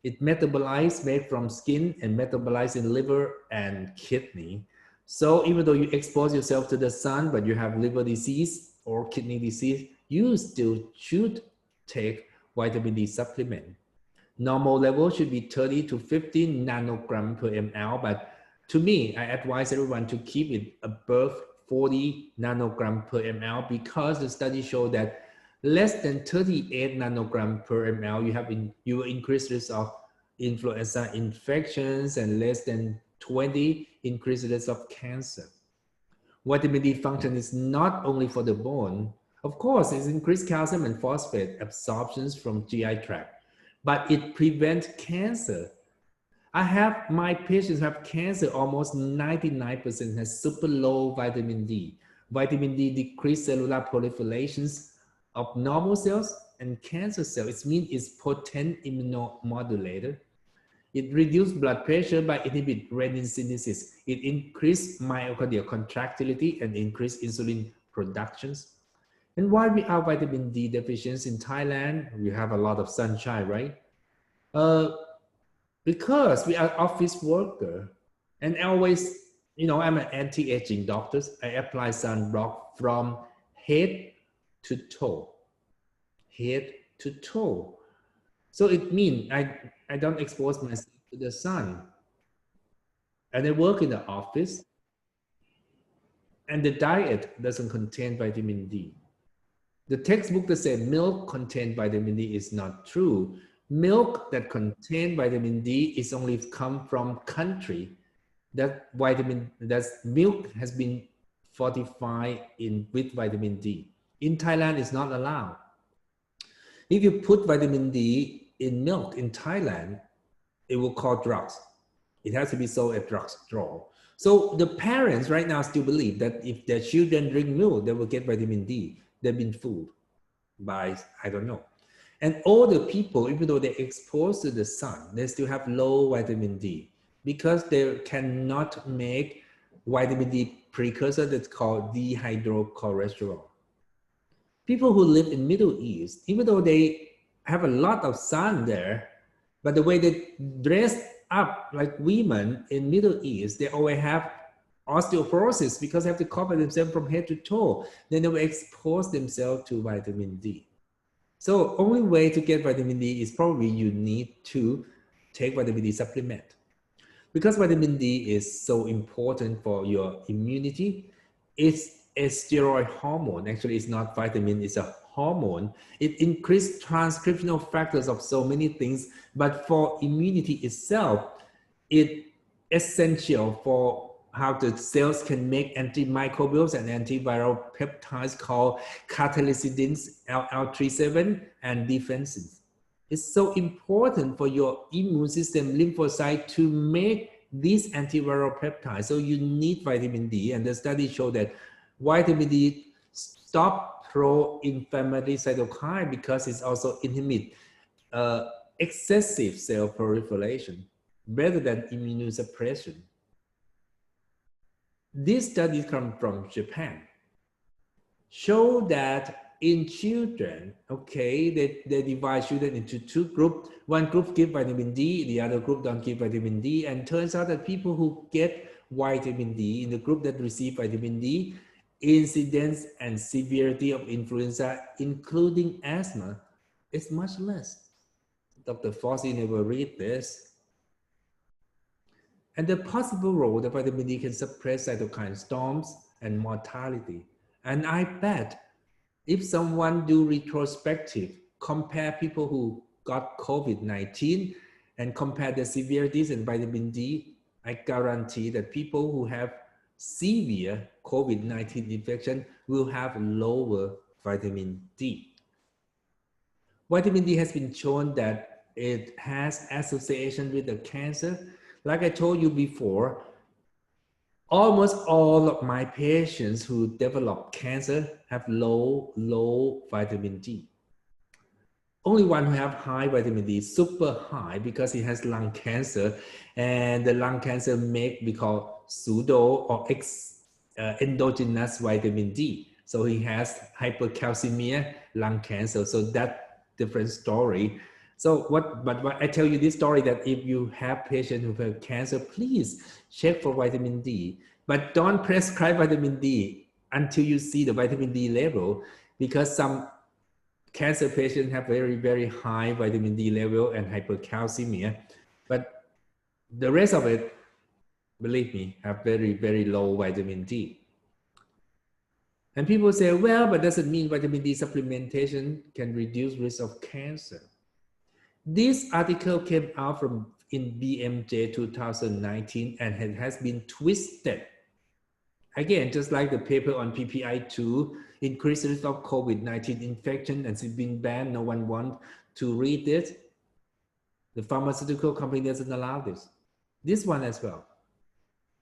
It metabolized, made from skin and metabolized in liver and kidney. So even though you expose yourself to the sun, but you have liver disease or kidney disease, you still should take vitamin D supplement. Normal level should be 30 to 50 nanogram per ml, but to me, I advise everyone to keep it above 40 nanogram per ml because the study showed that less than 38 nanogram per ml, you will increase risk of influenza infections, and less than 20 increased risk of cancer. Vitamin D function is not only for the bone. Of course, it's increased calcium and phosphate absorptions from GI tract, but it prevents cancer. I have my patients who have cancer, almost 99% has super low vitamin D. Vitamin D decrease cellular proliferations of normal cells and cancer cells. It means it's potent immunomodulator. It reduces blood pressure by inhibit renin synthesis. It increases myocardial contractility and increase insulin productions. And why we are vitamin D deficient in Thailand? We have a lot of sunshine, right? Because we are office worker, and always, I'm an anti-aging doctor. I apply sunblock from head to toe, head to toe. So it means I don't expose myself to the sun. And I work in the office, and the diet doesn't contain vitamin D. The textbook that said milk contains vitamin D is not true. Milk that contains vitamin D is only come from country that milk has been fortified with vitamin D. In Thailand, it's not allowed. If you put vitamin D in milk in Thailand, it will cause drugs. It has to be sold at drugstore. So the parents right now still believe that if their children drink milk, they will get vitamin D. They've been fooled by, I don't know. And older people, even though they're exposed to the sun, they still have low vitamin D because they cannot make vitamin D precursor that's called dehydrocholesterol. People who live in Middle East, even though they have a lot of sun there, but the way they dress up like women in Middle East, they always have osteoporosis because they have to cover themselves from head to toe. Then they will expose themselves to vitamin D. So only way to get vitamin D is probably you need to take vitamin D supplement. Because vitamin D is so important for your immunity, it's a steroid hormone. Actually, it's not vitamin, it's a hormone. It increases transcriptional factors of so many things, but for immunity itself, it's essential for how the cells can make antimicrobials and antiviral peptides called catalysidins, LL37, and defensins. It's so important for your immune system lymphocyte to make these antiviral peptides. So you need vitamin D, and the study showed that vitamin D stop pro-inflammatory cytokine because it's also inhibit excessive cell proliferation rather than immunosuppression. This study comes from Japan, show that in children, okay, they divide children into two groups. One group give vitamin D, the other group don't give vitamin D, and turns out that people who get vitamin D in the group that receive vitamin D, incidence and severity of influenza, including asthma, is much less. Dr. Fossey never read this. And the possible role that vitamin D can suppress cytokine storms and mortality. And I bet if someone do retrospective, compare people who got COVID-19 and compare the severities and vitamin D, I guarantee that people who have severe COVID-19 infection will have lower vitamin D. Vitamin D has been shown that it has association with the cancer. Like I told you before, almost all of my patients who develop cancer have low vitamin D. Only one who have high vitamin D, super high, because he has lung cancer, and the lung cancer we call pseudo or endogenous vitamin D. So he has hypercalcemia, lung cancer. So that different story. So but I tell you this story that if you have patients who have cancer, please check for vitamin D. But don't prescribe vitamin D until you see the vitamin D level, because some cancer patients have very, very high vitamin D level and hypercalcemia. But the rest of it, believe me, have very, very low vitamin D. And people say, well, but does it mean vitamin D supplementation can reduce risk of cancer? This article came out from in BMJ 2019 and it has been twisted. Again, just like the paper on PPI2, increased risk of COVID-19 infection, and it's been banned, no one wants to read it. The pharmaceutical company doesn't allow this. This one as well.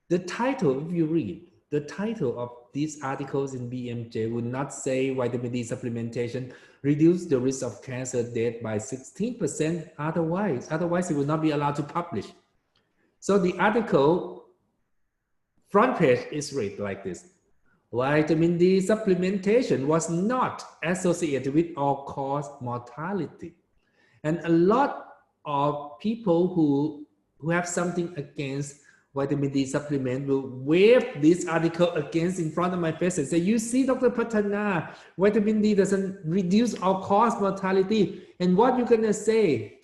The title, if you read, the title of these articles in BMJ would not say vitamin D supplementation reduce the risk of cancer death by 16% otherwise it would not be allowed to publish. So the article front page is read like this: vitamin D supplementation was not associated with all-cause mortality. And a lot of people who have something against vitamin D supplement will wave this article against in front of my face and say, you see, Dr. Patana, vitamin D doesn't reduce all-cause mortality. And what you're gonna say?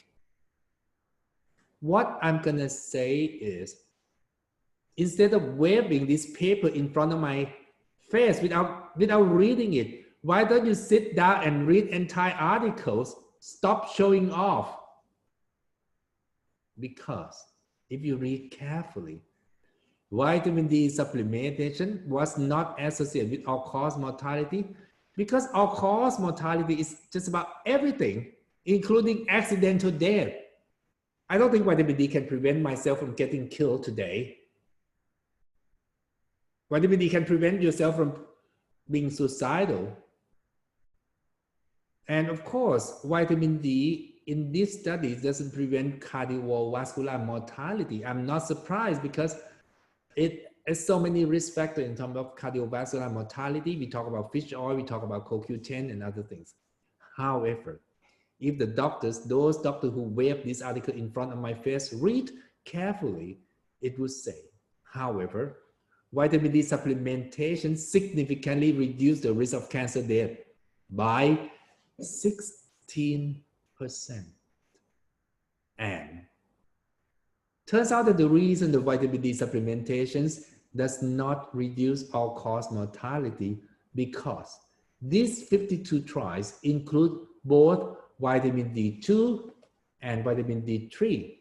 What I'm gonna say is, instead of waving this paper in front of my face without reading it, why don't you sit down and read entire articles? Stop showing off. Because if you read carefully, vitamin D supplementation was not associated with all-cause mortality, because all-cause mortality is just about everything, including accidental death. I don't think vitamin D can prevent myself from getting killed today. Vitamin D can prevent yourself from being suicidal. And of course, vitamin D in these studies doesn't prevent cardiovascular mortality. I'm not surprised, because it has so many risk factors in terms of cardiovascular mortality. We talk about fish oil, we talk about CoQ10 and other things. However, if the doctors, those doctors who wave this article in front of my face, read carefully, it would say, however, vitamin D supplementation significantly reduced the risk of cancer death by 16%. And turns out that the reason the vitamin D supplementations does not reduce all-cause mortality, because these 52 trials include both vitamin D2 and vitamin D3.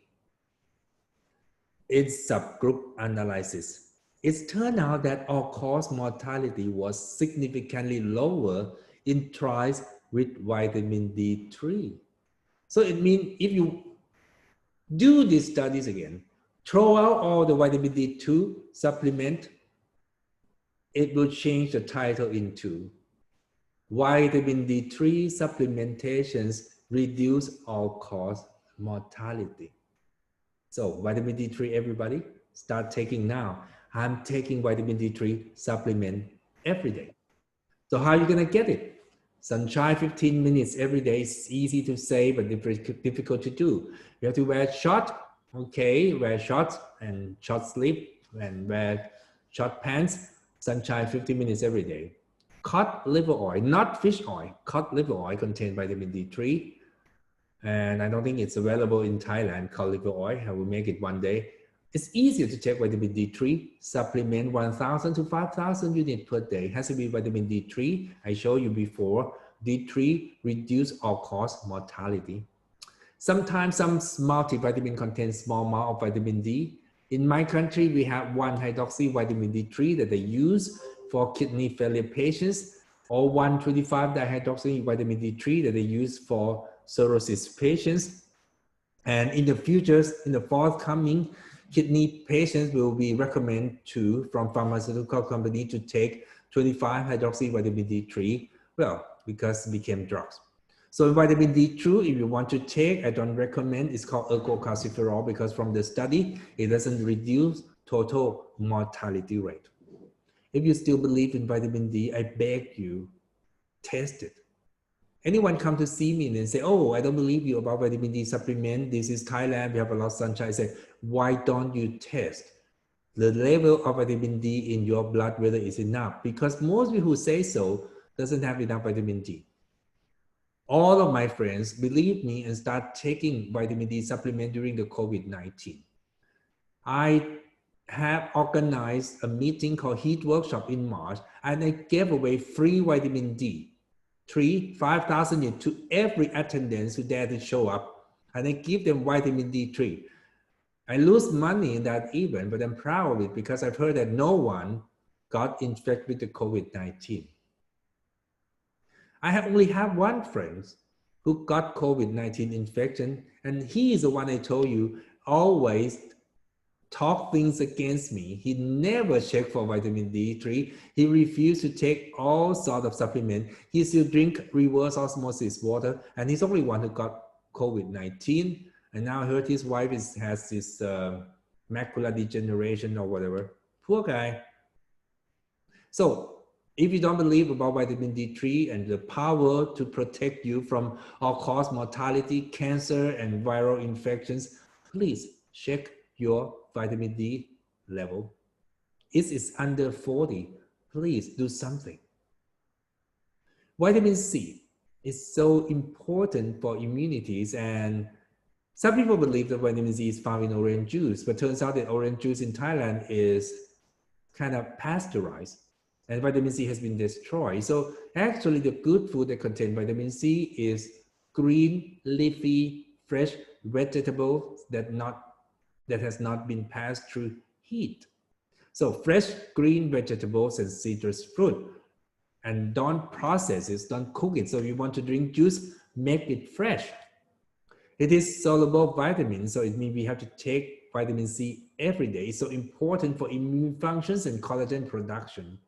It's subgroup analysis. It's turned out that all-cause mortality was significantly lower in trials with vitamin D3. So it means if you do these studies again, throw out all the vitamin D2 supplement, it will change the title into vitamin D3 supplementations reduce all-cause mortality. So vitamin D3, everybody, start taking now. I'm taking vitamin D3 supplement every day. So how are you gonna get it? Sunshine 15 minutes every day is easy to say, but difficult to do. You have to wear short, okay, wear shorts and short sleeve and wear short pants, sunshine 15 minutes every day. Cod liver oil, not fish oil, cod liver oil contains vitamin D3. And I don't think it's available in Thailand, cod liver oil. I will make it one day. It's easier to take vitamin D3, supplement 1,000 to 5,000 units per day. It has to be vitamin D3. I showed you before, D3 reduce all-cause mortality. Sometimes some multivitamin contains small amount of vitamin D. In my country, we have 1-hydroxy vitamin D3 that they use for kidney failure patients, or 1,25-dihydroxy vitamin D3 that they use for cirrhosis patients. And in the future, in the forthcoming, kidney patients will be recommended from pharmaceutical company to take 25-hydroxy vitamin D3, well, because it became drugs. So vitamin D2, if you want to take, I don't recommend, it's called ergocalciferol, because from the study, it doesn't reduce total mortality rate. If you still believe in vitamin D, I beg you, test it. Anyone come to see me and say, oh, I don't believe you about vitamin D supplement. This is Thailand. We have a lot of sunshine. I say, why don't you test? the level of vitamin D in your blood, whether it's enough, because most people who say so doesn't have enough vitamin D. All of my friends believe me and start taking vitamin D supplement during the COVID-19. I have organized a meeting called Heat Workshop in March, and I gave away free vitamin D, 5,000 units to every attendance who dared to show up, and I give them vitamin D3. I lose money in that event, but I'm proud of it because I've heard that no one got infected with the COVID-19. I only have one friend who got COVID-19 infection, and he is the one I told you always talk things against me. He never checked for vitamin D3. He refused to take all sorts of supplements. He still drink reverse osmosis water, and he's the only one who got COVID-19. And now I heard his wife has this macular degeneration or whatever. Poor guy. So if you don't believe about vitamin D3 and the power to protect you from all-cause mortality, cancer, and viral infections, please check your vitamin D level. If it's under 40, please do something. Vitamin C is so important for immunities, and some people believe that vitamin C is found in orange juice, but turns out that orange juice in Thailand is kind of pasteurized and vitamin C has been destroyed. So actually the good food that contain vitamin C is green, leafy, fresh vegetables that has not been passed through heat. So fresh green vegetables and citrus fruit, and don't process it, don't cook it. So if you want to drink juice, make it fresh. It is soluble vitamin, so it means we have to take vitamin C every day. It's so important for immune functions and collagen production.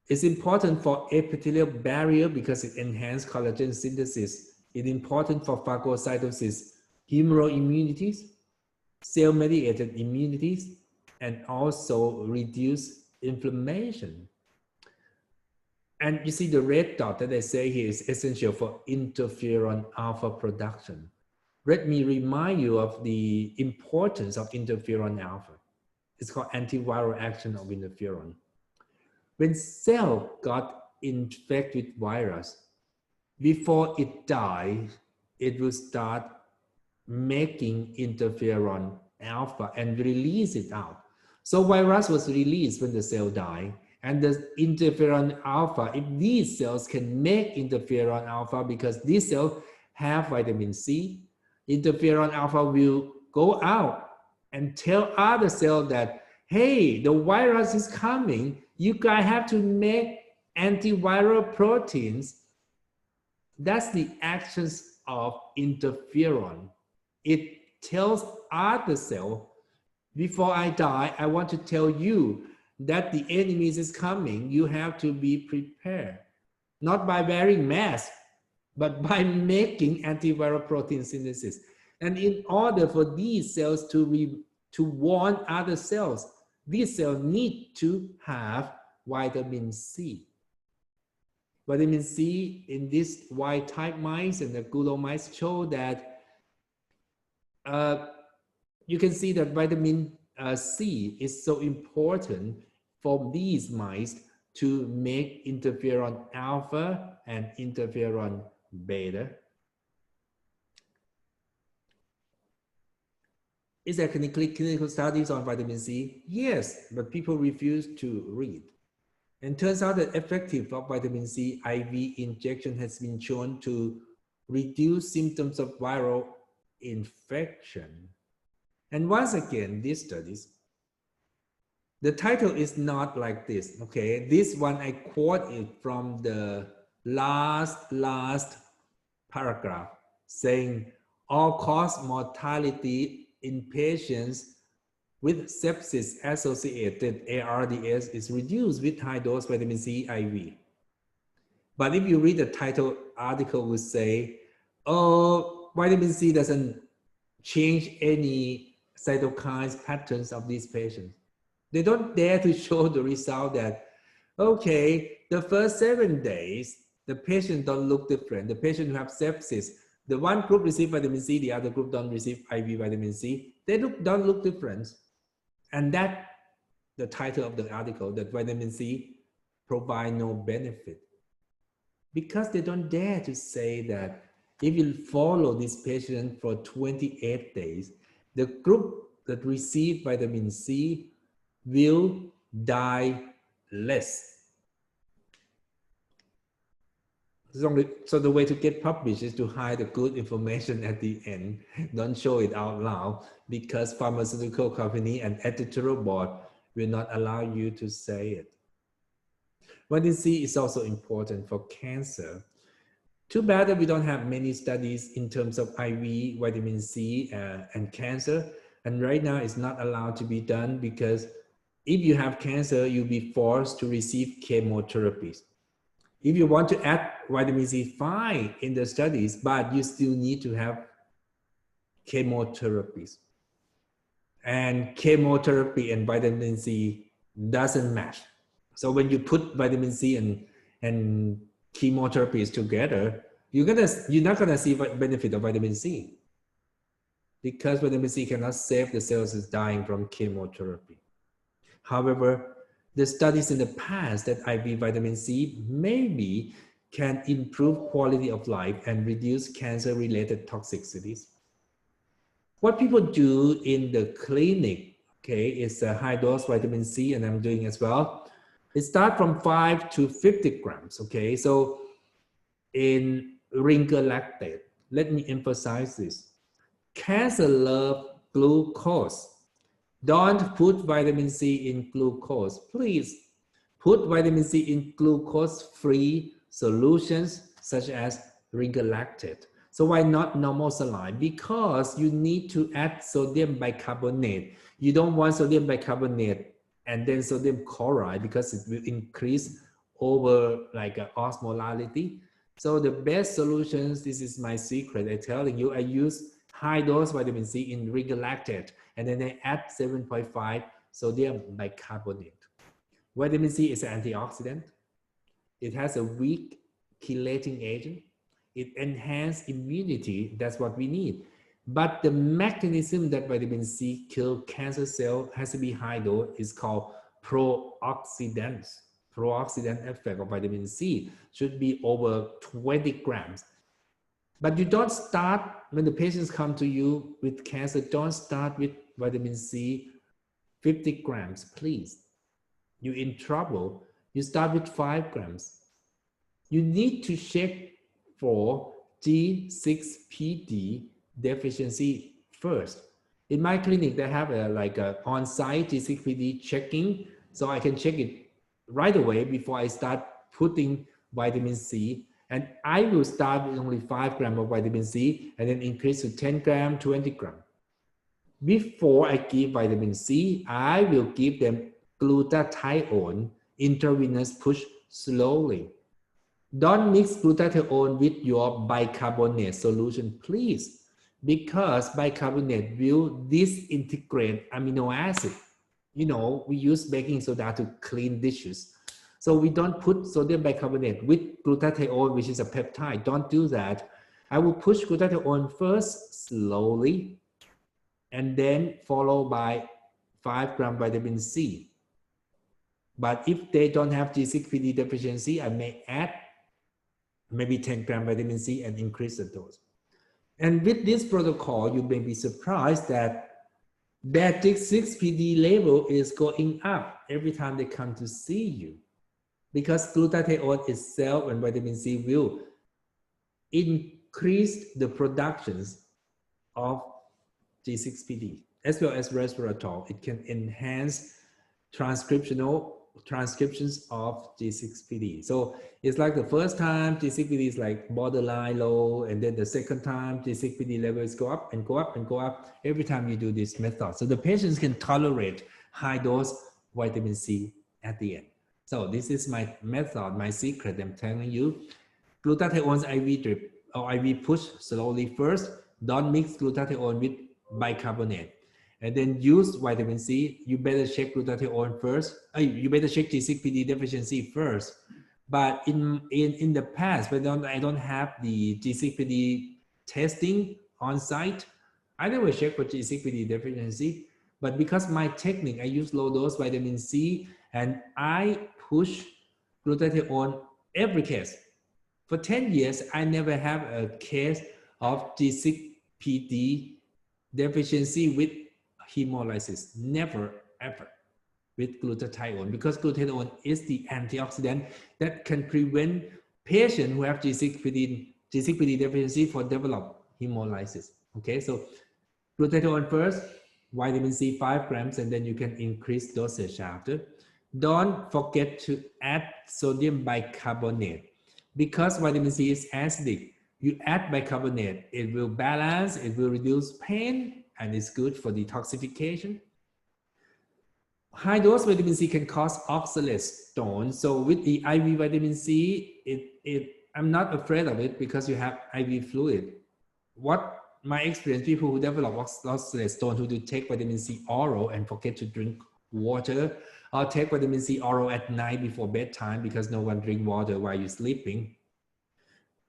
It's important for epithelial barrier because it enhances collagen synthesis. It's important for phagocytosis, humoral immunities, cell-mediated immunities, and also reduce inflammation. And you see the red dot that I say here is essential for interferon alpha production. Let me remind you of the importance of interferon alpha. It's called antiviral action of interferon. When cell got infected with virus, before it dies, it will start making interferon alpha and release it out. So virus was released when the cell died, and the interferon alpha, if these cells can make interferon alpha because these cells have vitamin C, interferon alpha will go out and tell other cells that, hey, the virus is coming, you guys have to make antiviral proteins. That's the actions of interferon. It tells other cells, before I die, I want to tell you that the enemy is coming. You have to be prepared. Not by wearing masks, but by making antiviral protein synthesis. And in order for these cells to warn other cells, these cells need to have vitamin C. Vitamin C in these wild-type mice and the Gulo mice show that you can see that vitamin C is so important for these mice to make interferon alpha and interferon beta. Is there clinical studies on vitamin C? Yes, but people refuse to read. And turns out that effective of vitamin C IV injection has been shown to reduce symptoms of viral infection. And once again, these studies, the title is not like this, okay? This one, I quote it from the last paragraph saying, all-cause mortality in patients with sepsis-associated ARDS is reduced with high-dose vitamin C IV. But if you read the title, article will say, oh, vitamin C doesn't change any cytokines patterns of these patients. They don't dare to show the result that, okay, the first 7 days, the patient don't look different. The patient who have sepsis, the one group receive vitamin C, the other group don't receive IV vitamin C. They don't look different. And that the title of the article, that vitamin C provide no benefit, because they don't dare to say that if you follow this patient for 28 days, the group that receive vitamin C will die less. So the way to get published is to hide the good information at the end. Don't show it out loud, because pharmaceutical company and editorial board will not allow you to say it. Vitamin C is also important for cancer. Too bad that we don't have many studies in terms of IV vitamin C and cancer. And right now it's not allowed to be done, because if you have cancer, you'll be forced to receive chemotherapies. If you want to add vitamin C, fine in the studies, but you still need to have chemotherapies. And chemotherapy and vitamin C doesn't match. So when you put vitamin C and chemotherapies together, you're not gonna see benefit of vitamin C, because vitamin C cannot save the cells that's dying from chemotherapy. However, the studies in the past that IV vitamin C maybe can improve quality of life and reduce cancer-related toxicities. What people do in the clinic, okay, is a high-dose vitamin C, and I'm doing as well. It starts from 5 to 50 grams, okay? So in ringer lactate, let me emphasize this. Cancer loves glucose. Don't put vitamin C in glucose. Please put vitamin C in glucose-free solutions such as ringer lactate. So why not normal saline? Because you need to add sodium bicarbonate. You don't want sodium bicarbonate and then sodium chloride, because it will increase over like osmolality. So the best solutions, this is my secret, I'm telling you, I use high dose vitamin C in ringer lactate, and then I add 7.5 sodium bicarbonate. Vitamin C is an antioxidant. It has a weak chelating agent. It enhances immunity. That's what we need. But the mechanism that vitamin C kills cancer cells has to be high dose. It's called pro-oxidants. Pro-oxidant effect of vitamin C should be over 20 grams. But you don't start, when the patients come to you with cancer, don't start with vitamin C 50 grams, please. You're in trouble. You start with 5 grams. You need to check for G6PD deficiency first. In my clinic, they have a on-site G6PD checking, so I can check it right away before I start putting vitamin C. And I will start with only 5 grams of vitamin C and then increase to 10 grams, 20 grams. Before I give vitamin C, I will give them glutathione intravenous push slowly. Don't mix glutathione with your bicarbonate solution, please, because bicarbonate will disintegrate amino acid. You know, we use baking soda to clean dishes. So we don't put sodium bicarbonate with glutathione, which is a peptide. Don't do that. I will push glutathione first slowly, and then followed by 5 grams vitamin C. But if they don't have G6PD deficiency, I may add maybe 10 grams vitamin C and increase the dose. And with this protocol, you may be surprised that their G6PD level is going up every time they come to see you, because glutathione itself and vitamin C will increase the productions of G6PD as well as resveratrol. It can enhance transcriptions of G6PD. So it's like the first time G6PD is like borderline low, and then the second time G6PD levels go up and go up and go up every time you do this method. So the patients can tolerate high dose vitamin C at the end. So this is my method, my secret I'm telling you. Glutathione IV drip or IV push slowly first. Don't mix glutathione with bicarbonate. And then use vitamin C. You better check glutathione first. You better check G6PD deficiency first. But in the past, when I don't have the G6PD testing on site, I never check for G6PD deficiency. But because my technique, I use low dose vitamin C and I push glutathione every case. For 10 years, I never have a case of G6PD deficiency with hemolysis. Never, ever with glutathione, because glutathione is the antioxidant that can prevent patients who have G6PD deficiency for develop hemolysis. Okay, so glutathione first, vitamin C 5 grams, and then you can increase dosage after. Don't forget to add sodium bicarbonate, because vitamin C is acidic. You add bicarbonate, it will balance, it will reduce pain, and it's good for detoxification. High dose vitamin C can cause oxalate stone. So with the IV vitamin C, I'm not afraid of it because you have IV fluid. What my experience, people who develop oxalate stone who do take vitamin C oral and forget to drink water, or take vitamin C oral at night before bedtime because no one drink water while you're sleeping.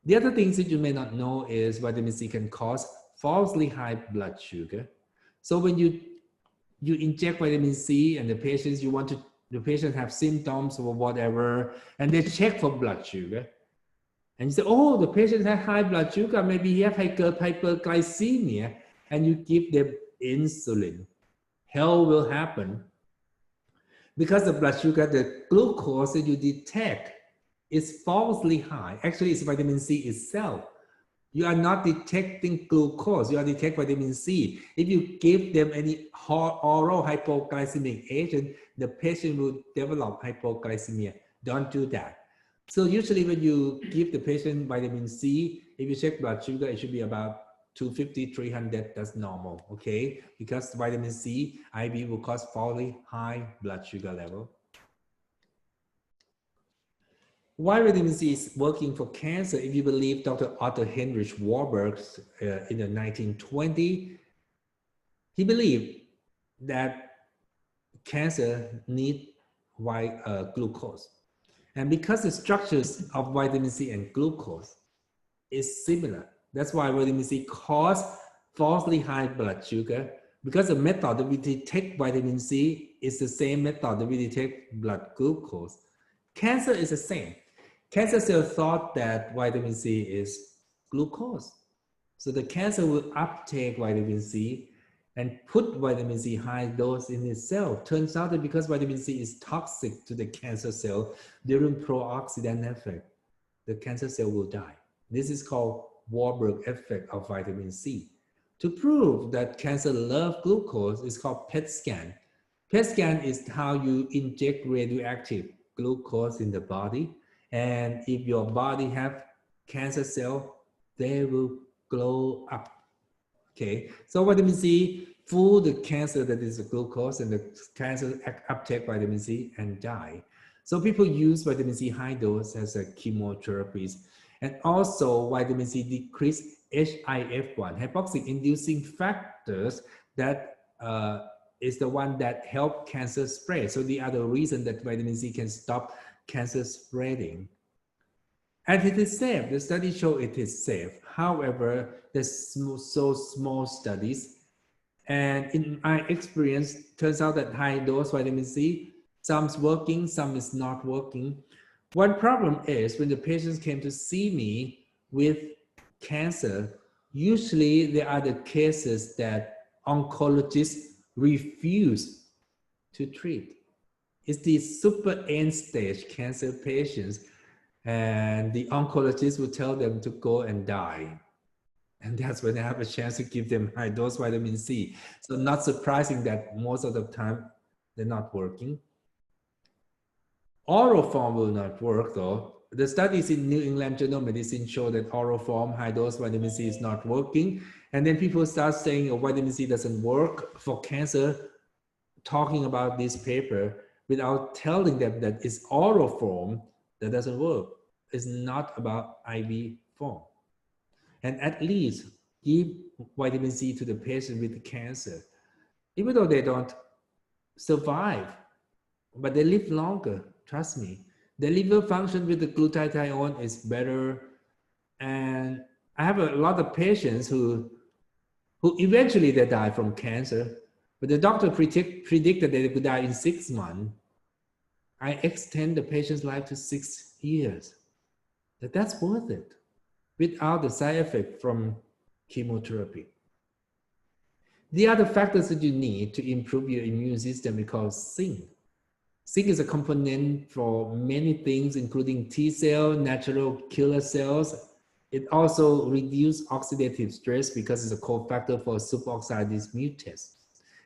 The other things that you may not know is vitamin C can cause falsely high blood sugar. So when you inject vitamin C and the patient have symptoms or whatever, and they check for blood sugar. And you say, oh, the patient has high blood sugar, maybe he has hyperglycemia, and you give them insulin. Hell will happen. Because the blood sugar, the glucose that you detect is falsely high. Actually, it's vitamin C itself. You are not detecting glucose, you are detecting vitamin C. If you give them any oral hypoglycemic agent, the patient will develop hypoglycemia. Don't do that. So usually when you give the patient vitamin C, if you check blood sugar, it should be about 250, 300, that's normal, okay? Because vitamin C, IV will cause falsely high blood sugar level. Why vitamin C is working for cancer? If you believe Dr. Otto Heinrich Warburg in the 1920s, he believed that cancer needs glucose. And because the structures of vitamin C and glucose is similar, that's why vitamin C causes falsely high blood sugar, because the method that we detect vitamin C is the same method that we detect blood glucose. Cancer is the same. Cancer cell thought that vitamin C is glucose. So the cancer will uptake vitamin C and put vitamin C high dose in itself. Turns out that because vitamin C is toxic to the cancer cell during pro-oxidant effect, the cancer cell will die. This is called Warburg effect of vitamin C. To prove that cancer loves glucose, it's called PET scan. PET scan is how you inject radioactive glucose in the body. And if your body have cancer cell, they will glow up. Okay, so vitamin C fool the cancer that is the glucose, and the cancer uptake vitamin C and die. So people use vitamin C high dose as a chemotherapies. And also vitamin C decrease HIF1, hypoxic inducing factors, that is the one that help cancer spread. So the other reason that vitamin C can stop cancer spreading. And it is safe. The studies show it is safe. However, there's so small studies. And in my experience, turns out that high dose vitamin C, some's working, some is not working. One problem is when the patients came to see me with cancer, usually there are the cases that oncologists refuse to treat. It's the super end stage cancer patients, and the oncologist will tell them to go and die. And that's when they have a chance to give them high dose vitamin C. So not surprising that most of the time they're not working. Oral form will not work though. The studies in New England Journal of Medicine show that oral form high dose vitamin C is not working. And then people start saying, oh, vitamin C doesn't work for cancer, talking about this paper without telling them that it's oral form that doesn't work. It's not about IV form. And at least give vitamin C to the patient with cancer, even though they don't survive, but they live longer. Trust me, the liver function with the glutathione is better. And I have a lot of patients who eventually they die from cancer, but the doctor predicted that they could die in 6 months. I extend the patient's life to 6 years. That's worth it without the side effect from chemotherapy. The other factors that you need to improve your immune system is called zinc. Zinc is a component for many things, including T cell, natural killer cells. It also reduces oxidative stress because it's a cofactor for superoxide dismutase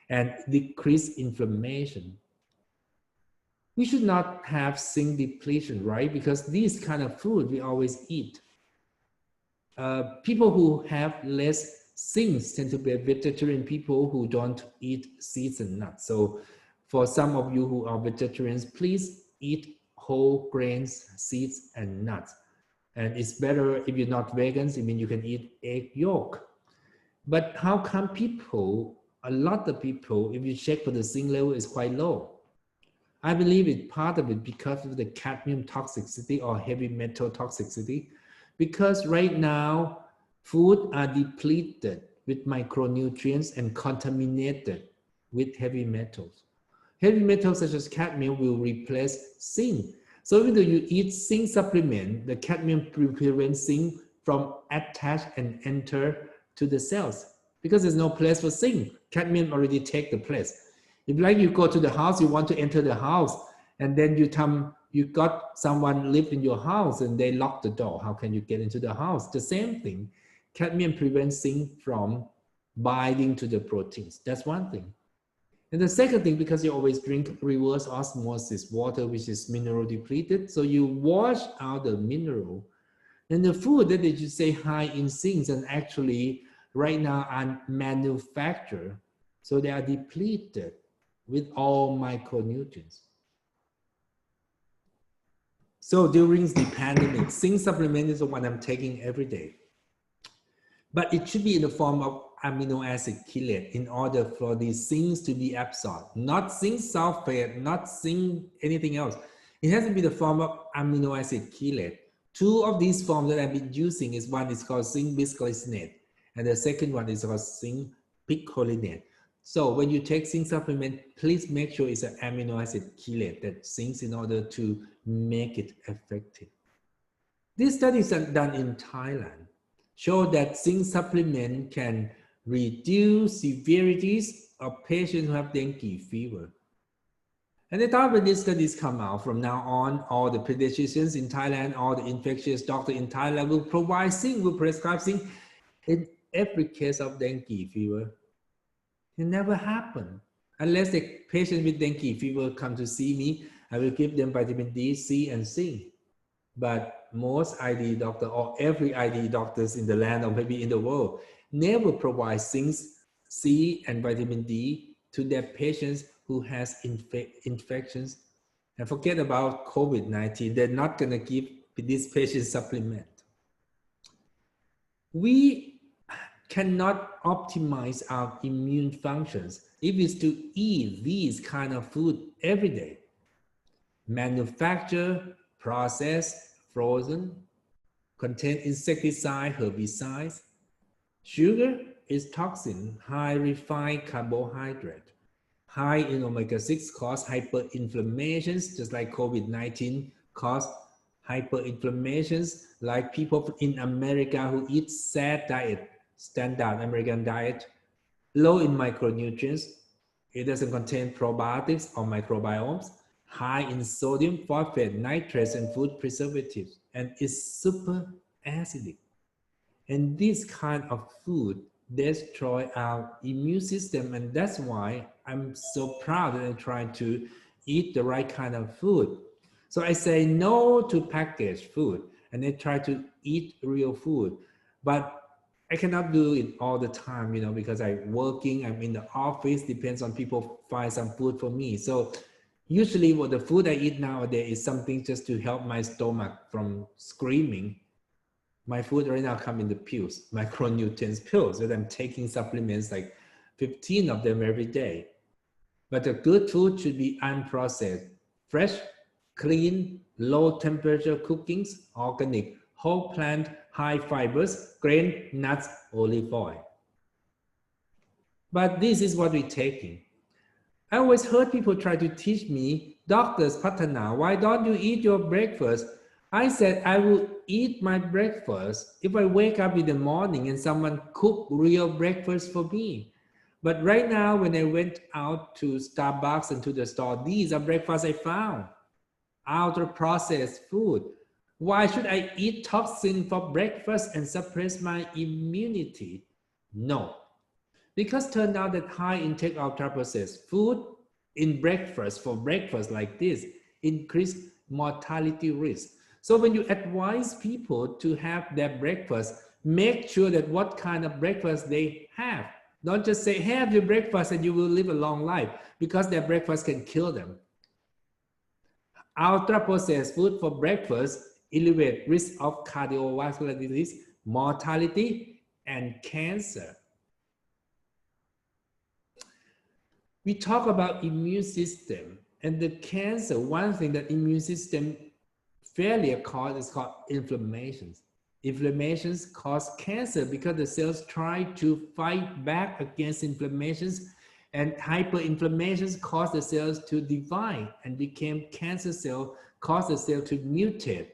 and decrease inflammation. We should not have zinc depletion, right? Because these kind of food we always eat. People who have less zinc tend to be vegetarian people who don't eat seeds and nuts. So for some of you who are vegetarians, please eat whole grains, seeds, and nuts. And it's better if you're not vegans, I mean, you can eat egg yolk. But how come people, a lot of people, if you check for the zinc level, is quite low? I believe it's part of it because of the cadmium toxicity or heavy metal toxicity. Because right now, food are depleted with micronutrients and contaminated with heavy metals. Heavy metals such as cadmium will replace zinc. So even though you eat zinc supplement, the cadmium prevents zinc from attach and enter to the cells because there's no place for zinc. Cadmium already take the place. If like you go to the house, you want to enter the house, and then you got someone live in your house and they lock the door. How can you get into the house? The same thing. Cadmium prevents zinc from binding to the proteins. That's one thing. And the second thing, because you always drink reverse osmosis water, which is mineral depleted, so you wash out the mineral. And the food that you say high in zinc and actually right now are manufactured, so they are depleted with all micronutrients. So during the pandemic, zinc supplement is the one I'm taking every day. But it should be in the form of amino acid chelate in order for these zincs to be absorbed. Not zinc sulfate, not zinc anything else. It has to be the form of amino acid chelate. Two of these forms that I've been using is one is called zinc bisglycinate, and the second one is called zinc picolinate. So when you take zinc supplement, please make sure it's an amino acid chelate that zinc in order to make it effective. These studies are done in Thailand show that zinc supplement can reduce severities of patients who have dengue fever. And I thought when these studies come out, from now on, all the pediatricians in Thailand, all the infectious doctors in Thailand will provide zinc, will prescribe zinc in every case of dengue fever. It never happened. Unless the patient with dengue fever come to see me, I will give them vitamin D, C, and zinc. But most ID doctor or every ID doctors in the land or maybe in the world never provide zinc, C, and vitamin D to their patients who has infections. And forget about COVID-19. They're not going to give these patients supplement. We cannot optimize our immune functions if it's to eat these kind of food every day. Manufactured, processed, frozen, contain insecticide, herbicides. Sugar is toxin, high refined carbohydrate. High in omega-6 cause hyperinflammations, just like COVID-19 caused hyperinflammations, like people in America who eat SAD diet, standard American diet, low in micronutrients. It doesn't contain probiotics or microbiomes, high in sodium, phosphate, nitrates, and food preservatives, and is super acidic. And this kind of food destroy our immune system, and that's why I'm so proud that I'm trying to eat the right kind of food. So I say no to packaged food, and I try to eat real food. But I cannot do it all the time, you know, because I'm working, I'm in the office, depends on people find some food for me. So usually what the food I eat nowadays is something just to help my stomach from screaming. My food right now come in the pills, micronutrients pills, that I'm taking supplements, like 15 of them every day. But the good food should be unprocessed, fresh, clean, low temperature cookings, organic, whole plant, high fibers, grain, nuts, olive oil. But this is what we're taking. I always heard people try to teach me, doctors, Patana, why don't you eat your breakfast? I said I will eat my breakfast if I wake up in the morning and someone cook real breakfast for me. But right now, when I went out to Starbucks and to the store, these are breakfasts I found. Ultra processed food. Why should I eat toxin for breakfast and suppress my immunity? No, because turned out that high intake of ultra processed food in breakfast for breakfast like this increase mortality risk. So when you advise people to have their breakfast, make sure that what kind of breakfast they have. Don't just say have your breakfast and you will live a long life, because their breakfast can kill them. Ultra processed food for breakfast elevate risk of cardiovascular disease, mortality, and cancer. We talk about immune system, and the cancer, one thing that immune system failure causes is called inflammations. Inflammations cause cancer because the cells try to fight back against inflammations, and hyperinflammations cause the cells to divide and become cancer cell, cause the cell to mutate.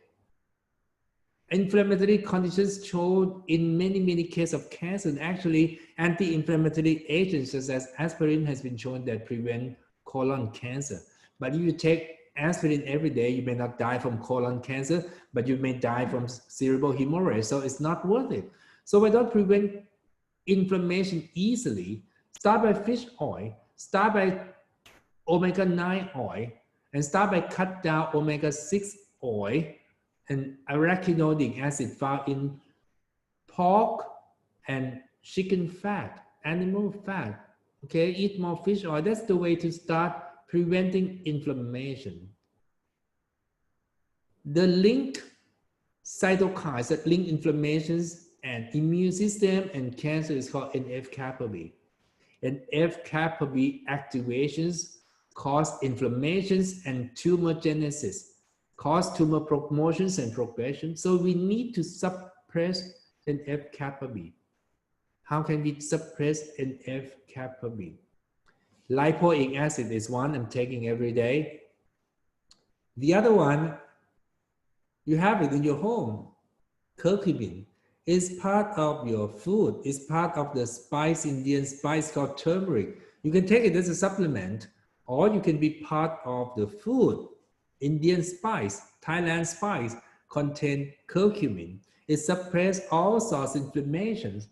Inflammatory conditions shown in many cases of cancer, and actually anti-inflammatory agents such as aspirin has been shown that prevent colon cancer. But if you take aspirin every day, you may not die from colon cancer, but you may die from cerebral hemorrhage, so it's not worth it. So why don't prevent inflammation easily? Start by fish oil, start by omega-9 oil, and start by cut down omega-6 oil and arachidonic acid found in pork and chicken fat, animal fat. Okay, eat more fish oil. That's the way to start preventing inflammation. The link cytokines that link inflammations and immune system and cancer is called NF-kappa B. NF-kappa B activations cause inflammations and tumorigenesis, cause tumor promotions and progression. So we need to suppress NF-kappa B. How can we suppress NF-kappa B? Lipoic acid is one I'm taking every day. The other one, you have it in your home. Curcumin is part of your food. It's part of the spice, Indian spice called turmeric. You can take it as a supplement, or you can be part of the food. Indian spice, Thailand spice contain curcumin. It suppresses all sorts of inflammations.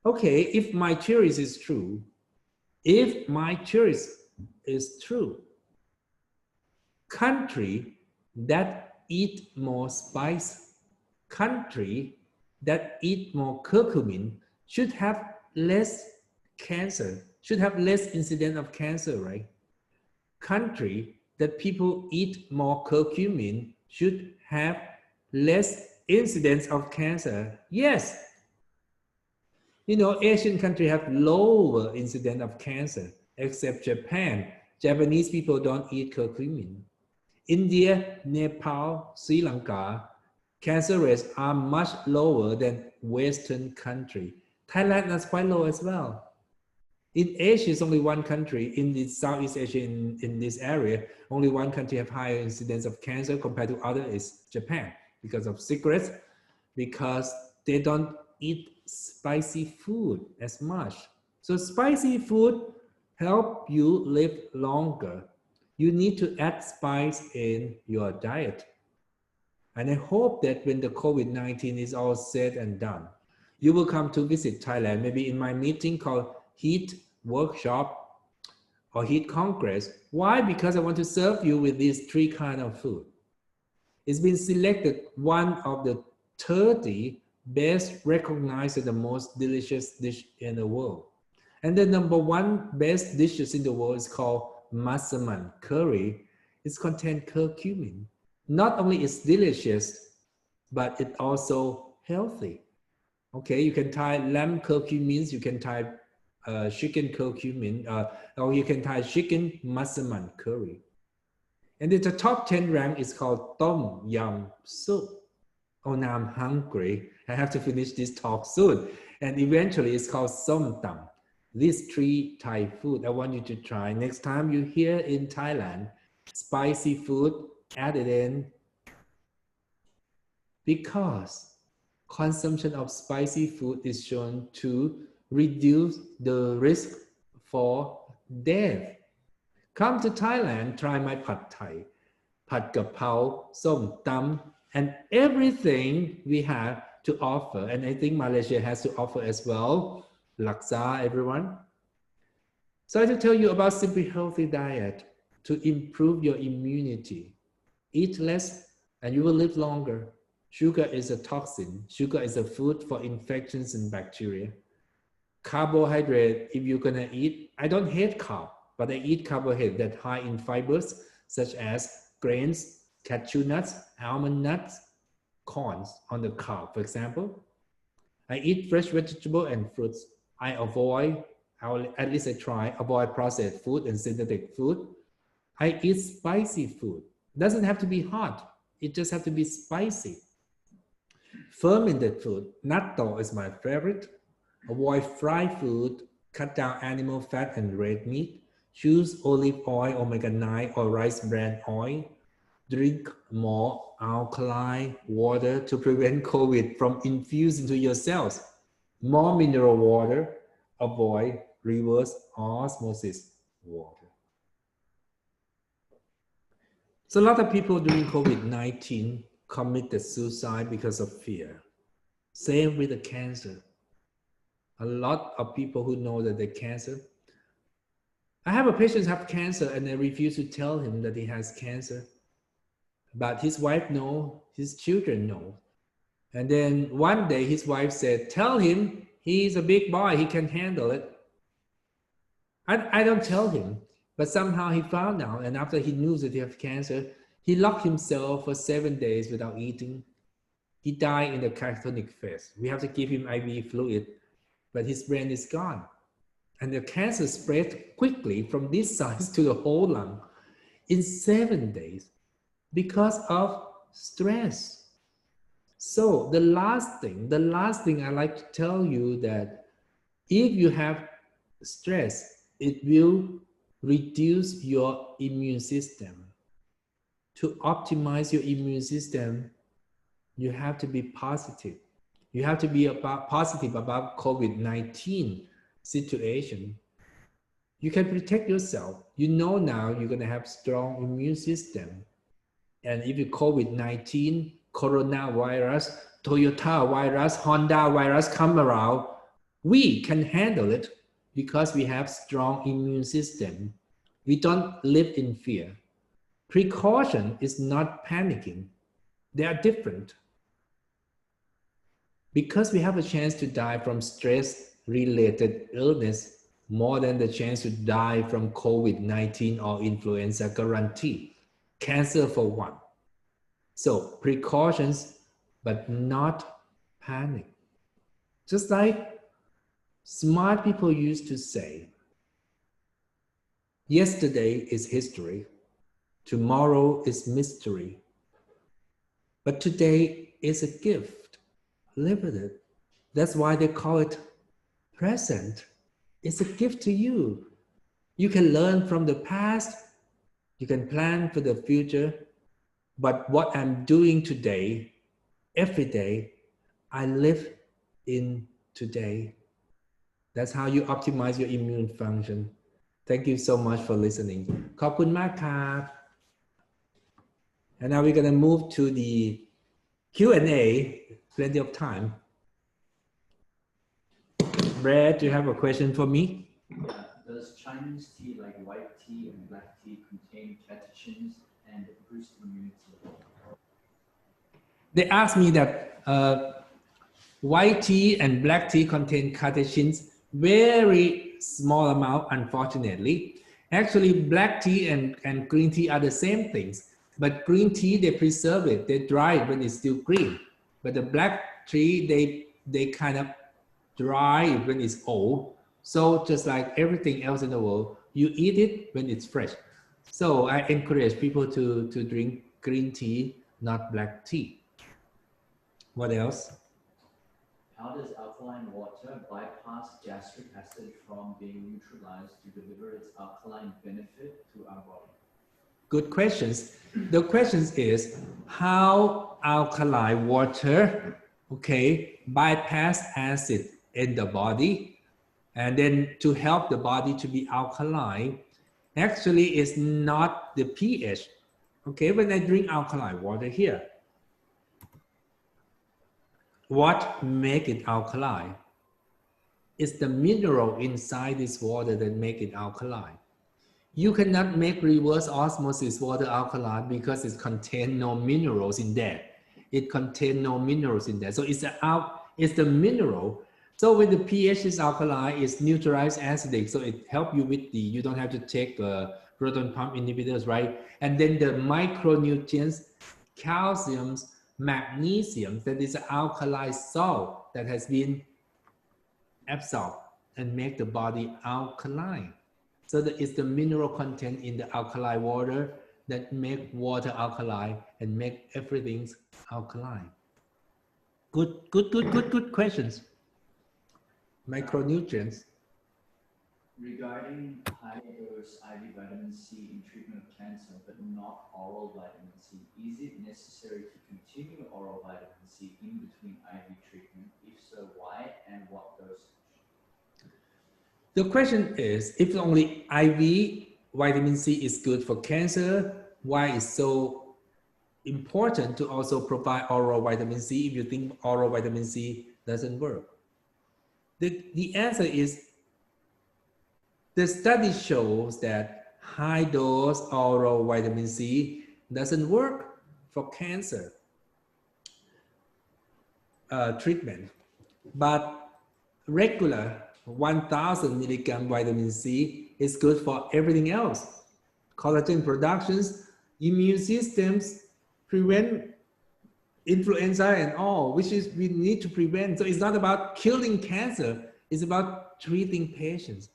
Okay, if my theory is true, country that eat more spice, country that eat more curcumin should have less cancer, should have less incidence of cancer, right? Country that people eat more curcumin should have less incidence of cancer. Yes. You know, Asian countries have lower incidence of cancer, except Japan. Japanese people don't eat curcumin. India, Nepal, Sri Lanka, cancer rates are much lower than Western country. Thailand is quite low as well. In Asia, it's only one country, in the Southeast Asia, in this area, only one country have higher incidence of cancer compared to other is Japan, because of cigarettes, because they don't eat spicy food as much. So spicy food help you live longer. You need to add spice in your diet. And I hope that when the COVID-19 is all said and done, you will come to visit Thailand, maybe in my meeting called Heat Workshop or Heat Congress. Why? Because I want to serve you with these three kinds of food. It's been selected one of the 30 best recognized as the most delicious dish in the world. And the number one best dishes in the world is called Massaman curry. It contains curcumin. Not only is delicious, but it also healthy. Okay, you can type lamb curcumin, you can type chicken curcumin, or you can type chicken Massaman curry. And the top 10 rank is called Tom Yum Soup. Oh, now I'm hungry. I have to finish this talk soon. And eventually it's called Som Tam. These 3 Thai food, I want you to try. Next time you're here in Thailand, spicy food, add it in. Because consumption of spicy food is shown to reduce the risk for death. Come to Thailand, try my pad Thai, pad kapao, som tam, and everything we have to offer. And I think Malaysia has to offer as well. Laksa, everyone. So I to tell you about Simply Healthy Diet to improve your immunity. Eat less and you will live longer. Sugar is a toxin. Sugar is a food for infections and bacteria. Carbohydrate, if you're gonna eat, I don't hate carb, but I eat carbohydrate that high in fibers, such as grains, cashew nuts, almond nuts, corns on the carb, for example. I eat fresh vegetable and fruits. I avoid, at least I try, avoid processed food and synthetic food. I eat spicy food. Doesn't have to be hot. It just have to be spicy. Fermented food. Natto is my favorite. Avoid fried food. Cut down animal fat and red meat. Choose olive oil, omega-9 or rice bran oil. Drink more alkaline water to prevent COVID from infusing into your cells. More mineral water. Avoid reverse osmosis water. So a lot of people during COVID-19 committed suicide because of fear. Same with the cancer. A lot of people who know that they're cancer. I have a patient who have cancer and I refuse to tell him that he has cancer. But his wife knows, his children know. And then one day his wife said, tell him he's a big boy, he can handle it. I don't tell him, but somehow he found out, and after he knew that he had cancer, he locked himself for 7 days without eating. He died in the catatonic phase. We have to give him IV fluid, but his brain is gone. And the cancer spread quickly from this size to the whole lung in 7 days because of stress. So the last thing I like to tell you that if you have stress, it will reduce your immune system. To optimize your immune system, you have to be positive. You have to be positive about COVID-19 situation. You can protect yourself. You know now you're going to have strong immune system. And if you COVID-19, coronavirus, Toyota virus, Honda virus come around, we can handle it because we have strong immune system. We don't live in fear. Precaution is not panicking. They are different. Because we have a chance to die from stress-related illness more than the chance to die from COVID-19 or influenza guarantee. Cancer for one. So precautions, but not panic. Just like smart people used to say, yesterday is history, tomorrow is mystery, but today is a gift. Live with it. That's why they call it present. It's a gift to you. You can learn from the past, you can plan for the future, but what I'm doing today, every day, I live in today. That's how you optimize your immune function. Thank you so much for listening. ขอบคุณมากครับ And now we're going to move to the Q&A. Plenty of time. Brad, do you have a question for me? Yeah. Does Chinese tea like white tea and black tea contain catechins and boost immunity? They asked me that white tea and black tea contain catechins. Very small amount, unfortunately. Actually, black tea and green tea are the same things. But green tea, they preserve it. They dry it when it's still green. But the black tea, they kind of dry it when it's old. So just like everything else in the world, you eat it when it's fresh. So I encourage people to drink green tea, not black tea. What else? How does alkaline water bypass gastric acid from being neutralized to deliver its alkaline benefit to our body? Good questions. The question is how alkaline water, okay, bypass acid in the body, and then to help the body to be alkaline. Actually, it's not the pH. Okay, when I drink alkaline water here, what make it alkaline? It's the mineral inside this water that make it alkaline. You cannot make reverse osmosis water alkaline because it contains no minerals in there. It contains no minerals in there. So it's the mineral. So when the pH is alkaline, it's neutralized acidic. So it helps you with you don't have to take proton pump inhibitors, right? And then the micronutrients, calcium, magnesium, that is an alkali salt that has been absorbed and make the body alkaline. So that it's the mineral content in the alkaline water that make water alkaline and make everything alkaline. Good questions. Micronutrients. Regarding high-dose IV vitamin C in treatment of cancer, but not oral vitamin C, is it necessary to continue oral vitamin C in between IV treatment? If so, why and what dosage? The question is, if only IV vitamin C is good for cancer, why is so important to also provide oral vitamin C if you think oral vitamin C doesn't work? The answer is, the study shows that high dose oral vitamin C doesn't work for cancer treatment, but regular 1000 milligram vitamin C is good for everything else. Collagen productions, immune systems, prevent influenza and all, which is we need to prevent. So it's not about killing cancer, it's about treating patients.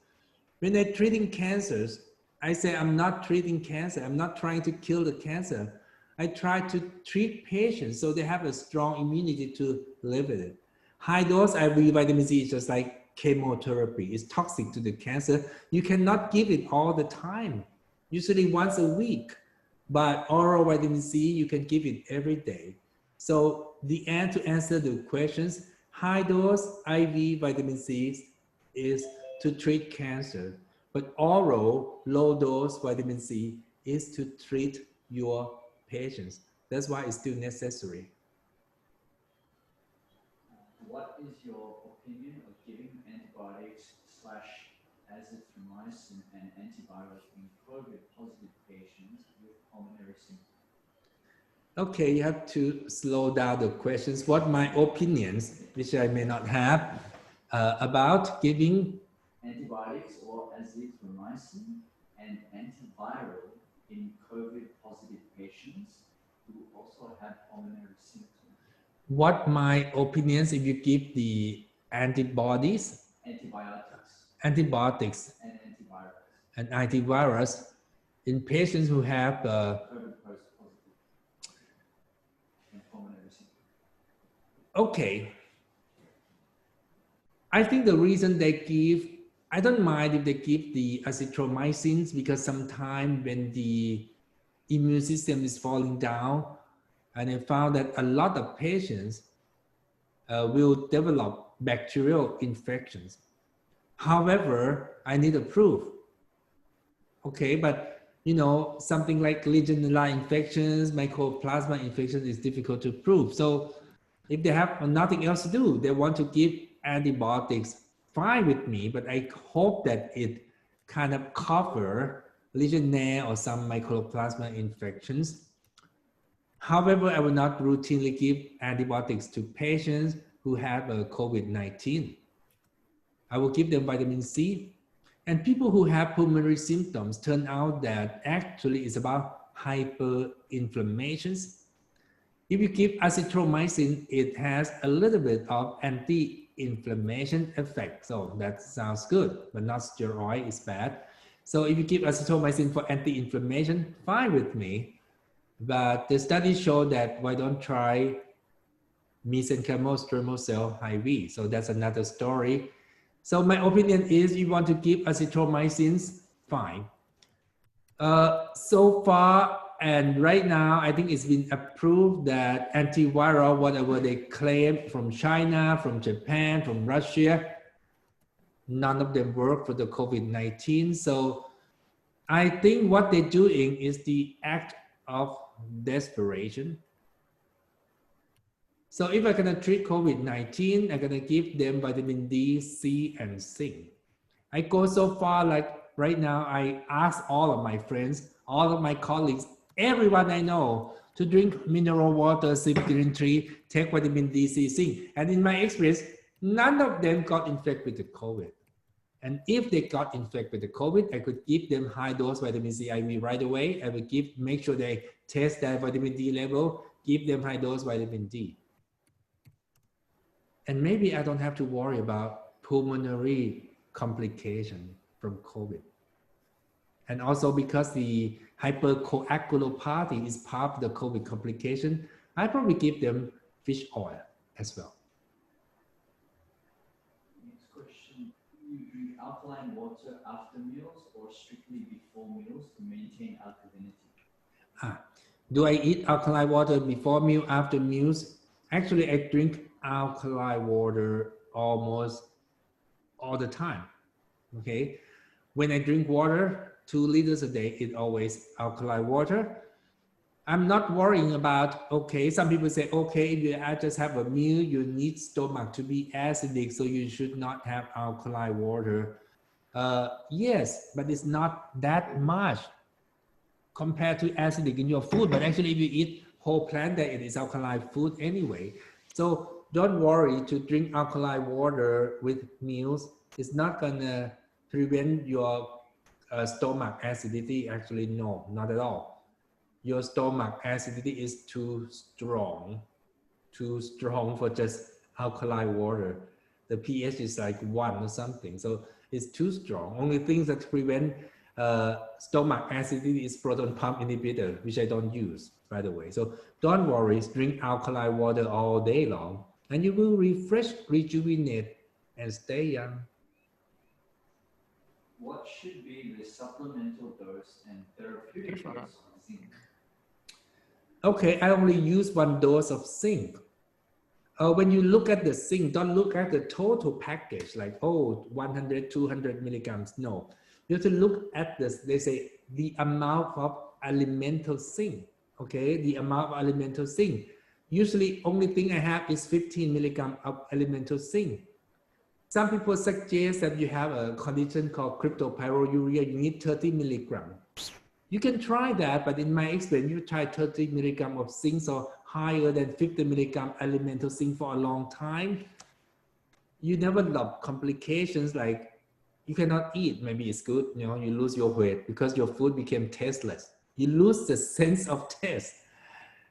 When they're treating cancers, I say I'm not treating cancer, I'm not trying to kill the cancer. I try to treat patients so they have a strong immunity to live with it. High dose IV vitamin C is just like chemotherapy. It's toxic to the cancer. You cannot give it all the time, usually once a week. But oral vitamin C, you can give it every day. So to answer the questions, high dose IV vitamin C is to treat cancer, but oral low dose vitamin C is to treat your patients. That's why it's still necessary. What is your opinion of giving antibiotics / azithromycin and antivirals in COVID-positive patients with pulmonary symptoms? Okay, you have to slow down the questions. What my opinions, which I may not have, about giving antibiotics or azithromycin and antiviral in COVID-positive patients who also have pulmonary symptoms. What my opinions if you give the antibodies, antibiotics and antivirus in patients who have COVID-positive and pulmonary symptoms. Okay. I think the reason they give, I don't mind if they give the azithromycins because sometimes when the immune system is falling down, and I found that a lot of patients will develop bacterial infections. However, I need a proof. Okay, but you know, something like Legionella infections, mycoplasma infections is difficult to prove. So if they have nothing else to do, they want to give antibiotics, fine with me, but I hope that it kind of cover Legionella or some mycoplasma infections. However, I will not routinely give antibiotics to patients who have COVID-19. I will give them vitamin C. And people who have pulmonary symptoms turn out that actually it's about hyperinflammations. If you give azithromycin, it has a little bit of anti-inflammation effect. So that sounds good, but not steroid is bad. So if you give azithromycin for anti-inflammation, fine with me. But the studies show that why don't try mesenchymal stromal cell IV. So that's another story. So my opinion is you want to give azithromycins, fine. So far and right now, I think it's been approved that antiviral, whatever they claim from China, from Japan, from Russia, none of them work for the COVID-19. So I think what they're doing is the act of desperation. So if I'm gonna treat COVID-19, I'm gonna give them vitamin D, C, and zinc. I go so far, like right now, I ask all of my friends, all of my colleagues, everyone I know to drink mineral water, sip green tea, take vitamin D, C, zinc. And in my experience, none of them got infected with the COVID. And if they got infected with the COVID, I could give them high dose vitamin C IV right away. I would make sure they test their vitamin D level, give them high dose vitamin D. And maybe I don't have to worry about pulmonary complication from COVID. And also because the hypercoagulopathy is part of the COVID complication, I probably give them fish oil as well. Next question, do you drink alkaline water after meals or strictly before meals to maintain alkalinity? Do I eat alkaline water before meal, after meals? Actually, I drink alkaline water almost all the time, okay? When I drink water, 2 liters a day, it's always alkaline water. I'm not worrying about, okay, some people say, okay, if you just have a meal, you need stomach to be acidic, so you should not have alkaline water. Yes, but it's not that much compared to acidic in your food, but actually if you eat whole plant diet, it is alkaline food anyway. So don't worry to drink alkaline water with meals. It's not gonna prevent your stomach acidity. Actually, no, not at all. Your stomach acidity is too strong for just alkaline water. The pH is like 1 or something, so it's too strong. Only things that prevent stomach acidity is proton pump inhibitor, which I don't use, by the way. So don't worry, drink alkaline water all day long, and you will refresh, rejuvenate, and stay young. What should be the supplemental dose and therapeutic dose of zinc? Okay, I only use 1 dose of zinc. When you look at the zinc, don't look at the total package, like, oh, 100, 200 milligrams. No, you have to look at this, they say, the amount of elemental zinc, okay? The amount of elemental zinc. Usually, only thing I have is 15 milligrams of elemental zinc. Some people suggest that you have a condition called cryptopyruria, you need 30 milligrams. You can try that, but in my experience, you try 30 milligrams of zinc or higher than 50 milligrams elemental zinc for a long time, you develop complications like you cannot eat. Maybe it's good, you know, you lose your weight because your food became tasteless. You lose the sense of taste.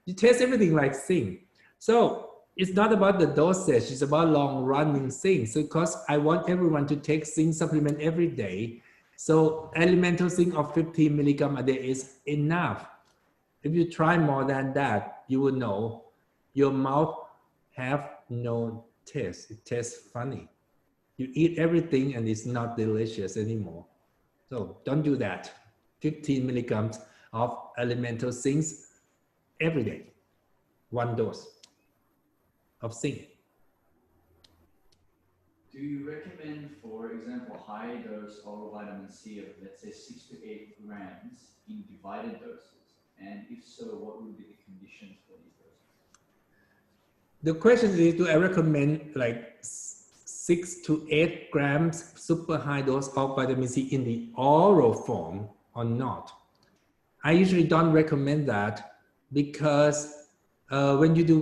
You taste everything like zinc. So it's not about the dosage, it's about long running zinc. So because I want everyone to take zinc supplement every day, so elemental zinc of 15 milligrams a day is enough. If you try more than that, you will know your mouth have no taste. It tastes funny. You eat everything and it's not delicious anymore. So don't do that. 15 milligrams of elemental zinc every day. 1 dose of zinc. Do you recommend, for example, high dose oral vitamin C of, let's say, 6 to 8 grams in divided doses? And if so, what would be the conditions for these doses? The question is, do I recommend like 6 to 8 grams super high dose of vitamin C in the oral form or not? I usually don't recommend that because when you do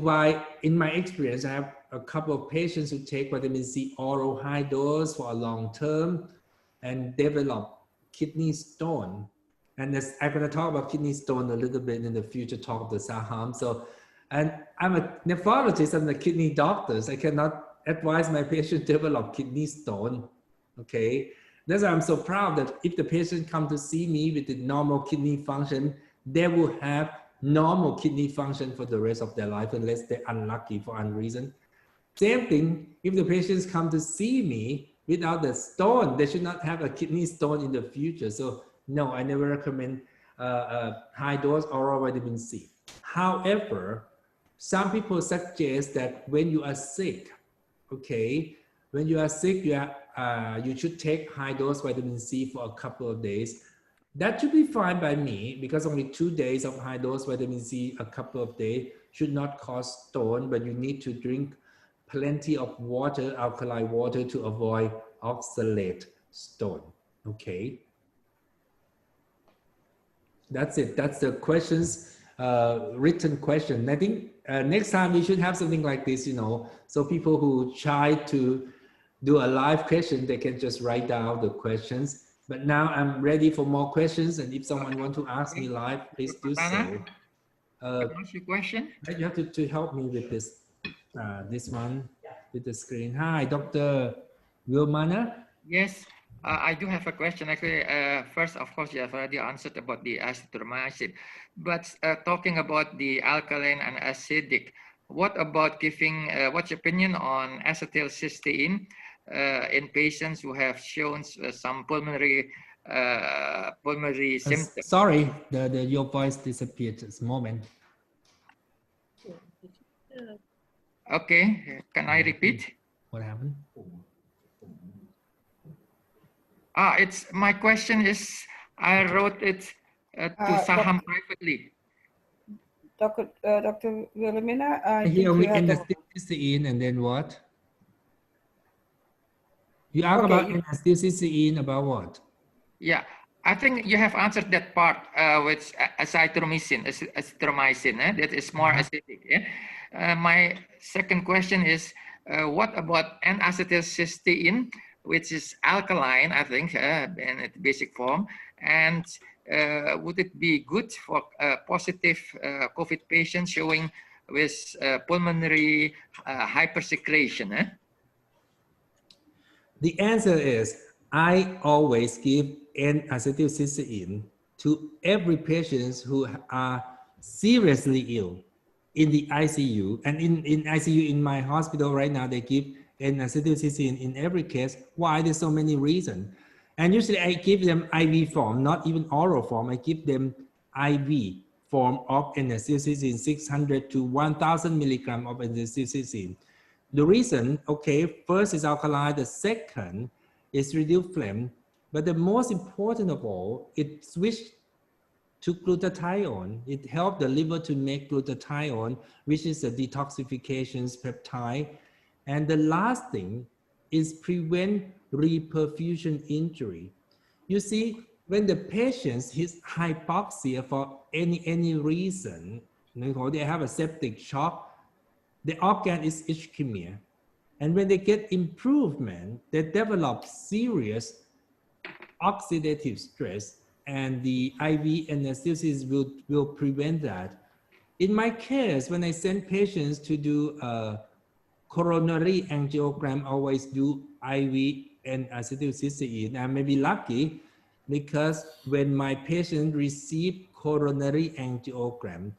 in my experience, I have a couple of patients who take vitamin C oral high dose for a long term and develop kidney stone. And I'm going to talk about kidney stone a little bit in the future talk of the SAHAMM. So, and I'm a nephrologist, I'm a kidney doctor. So I cannot advise my patient to develop kidney stone, okay? That's why I'm so proud that if the patient come to see me with the normal kidney function, they will have normal kidney function for the rest of their life unless they're unlucky for any reason. Same thing, if the patients come to see me without the stone, they should not have a kidney stone in the future. So no, I never recommend high dose oral vitamin C. However, some people suggest that when you are sick, okay, when you are sick, you should take high dose vitamin C for a couple of days. That should be fine by me because only 2 days of high dose vitamin C a couple of days should not cause stone, but you need to drink plenty of water, alkaline water, to avoid oxalate stone. Okay. That's it. That's the questions, written question. I think next time we should have something like this, you know, so people who try to do a live question, they can just write down the questions. But now I'm ready for more questions. And if someone wants to ask me live, please do so. What's your question? You have to help me with this, this one with the screen. Hi, Dr. Wilmana. Yes, I do have a question. Actually, first, of course, you have already answered about the azithromycin. But talking about the alkaline and acidic, what about giving, what's your opinion on acetylcysteine in patients who have shown some pulmonary symptoms? Sorry, your voice disappeared this moment. Okay, can I repeat? What happened? It's my question is, I wrote it to SAHAMM privately. Dr. Wilhelmina, Here we anesthesiologist and then what? You ask about anesthesiologist about what? Yeah, I think you have answered that part with azithromycin, that is more acidic. Yeah? My second question is, what about N-acetylcysteine, which is alkaline, I think, in its basic form, and would it be good for positive COVID patients showing with pulmonary hypersecretion? The answer is, I always give N-acetylcysteine to every patient who are seriously ill in the ICU. And in ICU in my hospital right now, they give N-acetylcysteine in every case. Why? There's so many reasons. And usually I give them IV form, not even oral form. I give them IV form of N-acetylcysteine, 600 to 1000 milligram of N-acetylcysteine. The reason, okay, first is alkaline, the second is reduce phlegm, but the most important of all, it switched to glutathione. It helped the liver to make glutathione, which is a detoxification peptide. And the last thing is prevent reperfusion injury. You see, when the patient is hypoxia for any reason, they have a septic shock, the organ is ischemia. And when they get improvement, they develop serious oxidative stress, and the IV anesthesia will prevent that. In my case, when I send patients to do a coronary angiogram, I always do IV and acetylcysteine. I may be lucky because when my patient received coronary angiogram,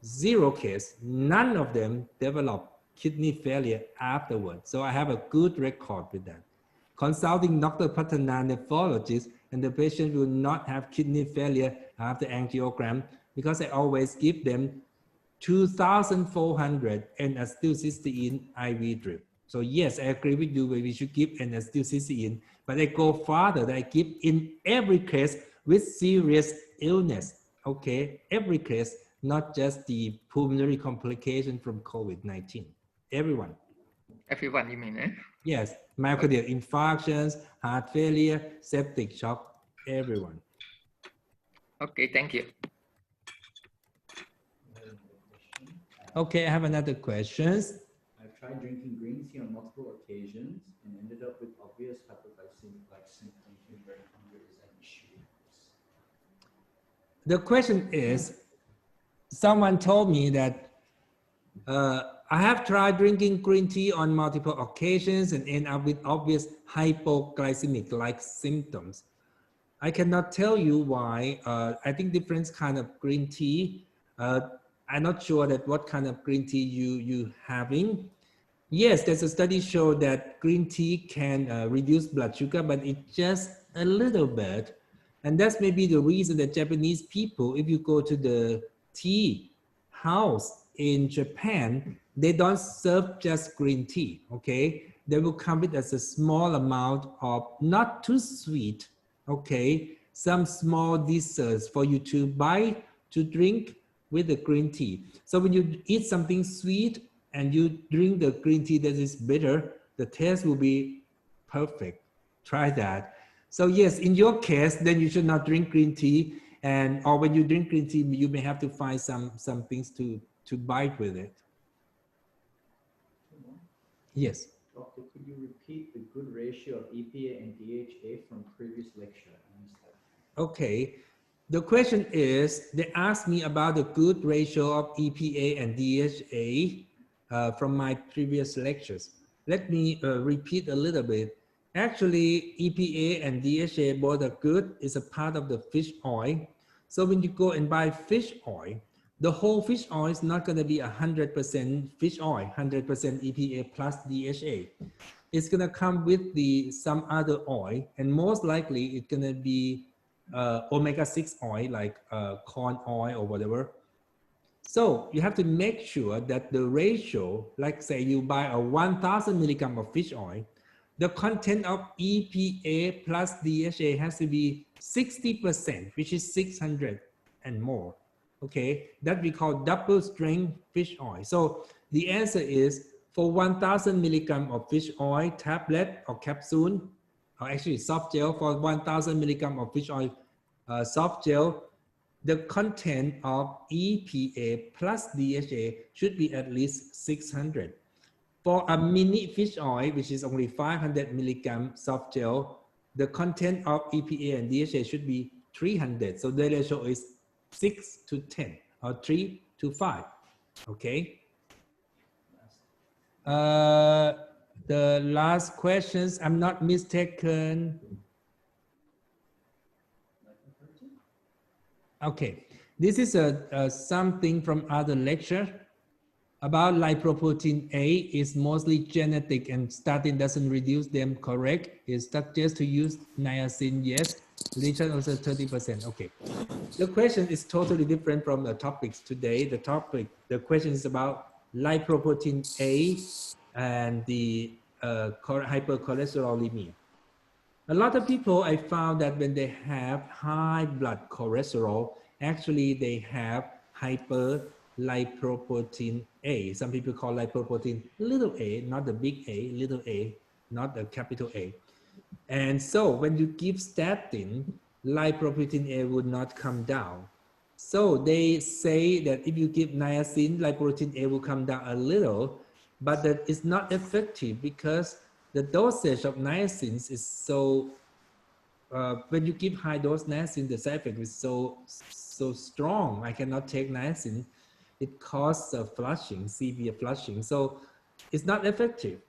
0 case, none of them developed kidney failure afterwards. So I have a good record with that. Consulting Dr. Patana, nephrologist, and the patient will not have kidney failure after angiogram because I always give them 2,400 and acetylcysteine IV drip. So yes, I agree with you, we should give an acetylcysteine, but I go farther, I give in every case with serious illness, okay? Every case, not just the pulmonary complication from COVID-19. Everyone. Everyone, you mean, eh? Yes, myocardial infarctions, heart failure, septic shock, everyone. Okay, thank you. Okay, I have another question. I've tried drinking green tea on multiple occasions and ended up with obvious hypoglycemic-like symptoms when very hungry. Is that an issue? The question is, someone told me that I have tried drinking green tea on multiple occasions and end up with obvious hypoglycemic-like symptoms. I cannot tell you why. I think different kind of green tea I'm not sure that what kind of green tea you having. Yes, there's a study show that green tea can reduce blood sugar, but it's just a little bit. And that's maybe the reason that Japanese people, if you go to the tea house in Japan, they don't serve just green tea, okay? They will come with as a small amount of not too sweet, okay? Some small desserts for you to buy, to drink with the green tea. So when you eat something sweet and you drink the green tea that is bitter, the taste will be perfect. Try that. So yes, in your case, then you should not drink green tea. And or when you drink green tea, you may have to find some things to bite with it. Yes. Doctor, could you repeat the good ratio of EPA and DHA from previous lecture? Okay. The question is, they asked me about the good ratio of EPA and DHA from my previous lectures. Let me repeat a little bit. Actually, EPA and DHA both are good. It's a part of the fish oil. So when you go and buy fish oil, the whole fish oil is not going to be 100% fish oil, 100% EPA plus DHA. It's going to come with some other oil, and most likely it's going to be omega-6 oil like corn oil or whatever. So you have to make sure that the ratio, like say you buy a 1000 milligram of fish oil, the content of EPA plus DHA has to be 60%, which is 600 and more. Okay, that we call double strength fish oil. So the answer is for 1000 milligram of fish oil tablet or capsule, or actually soft gel, for 1000 milligram of fish oil soft gel, the content of EPA plus DHA should be at least 600. For a mini fish oil, which is only 500 milligram soft gel, the content of EPA and DHA should be 300. So the ratio is 6 to 10 or 3 to 5. Okay. The last questions, I'm not mistaken. Okay, this is something from other lecture about lipoprotein A is mostly genetic and statin doesn't reduce them, correct? It's just to use niacin, yes. Deletion also 30%, okay. The question is totally different from the topics today. The question is about lipoprotein A and the hypercholesterolemia. A lot of people, I found that when they have high blood cholesterol, actually they have hyperlipoprotein A. Some people call lipoprotein little a, not the big A, little a, not the capital A. And so when you give statin, lipoprotein A would not come down. So they say that if you give niacin, lipoprotein A will come down a little, but that is not effective because the dosage of niacin is so, when you give high dose niacin, the side effect is so strong. I cannot take niacin. It causes flushing, severe flushing. So it's not effective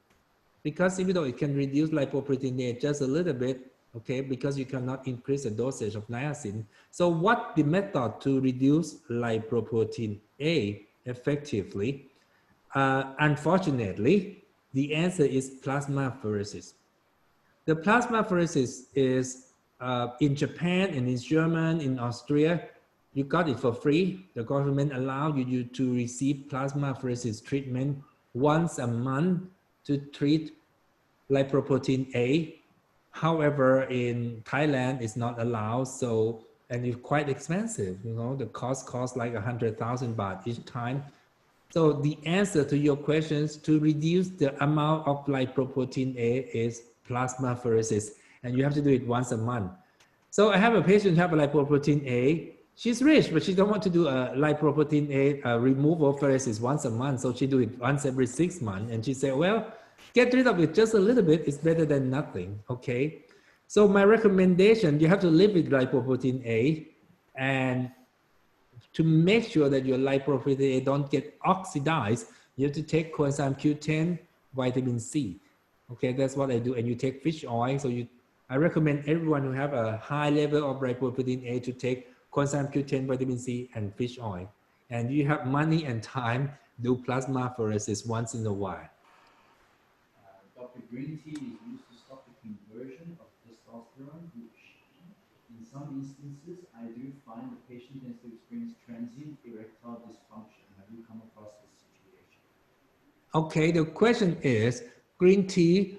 because even though it can reduce lipoprotein A just a little bit, okay, because you cannot increase the dosage of niacin. So what the method to reduce lipoprotein A effectively? Unfortunately, the answer is plasmapheresis. The plasmapheresis is in Japan and in Germany, in Austria, you got it for free. The government allowed you to receive plasmapheresis treatment once a month to treat lipoprotein A. However, in Thailand, it's not allowed. So, and it's quite expensive. You know, the cost costs like 100,000 baht each time. So the answer to your questions to reduce the amount of lipoprotein A is plasmapheresis, and you have to do it once a month. So I have a patient who have a lipoprotein A. She's rich, but she don't want to do a lipoprotein A removal pheresis once a month. So she do it once every 6 months. And she said, well, get rid of it just a little bit. It's better than nothing, okay? So my recommendation, you have to live with lipoprotein A, and to make sure that your lipoprotein A don't get oxidized, you have to take coenzyme Q10, vitamin C. Okay, that's what I do. And you take fish oil. So I recommend everyone who have a high level of lipoprotein A to take coenzyme Q10, vitamin C, and fish oil. and you have money and time, do plasmapheresis once in a while. Dr. Green tea is used to stop the conversion of testosterone, which in some instances I do find the patient tends to experience transient erectile dysfunction. Have you come across this situation? Okay, the question is, green tea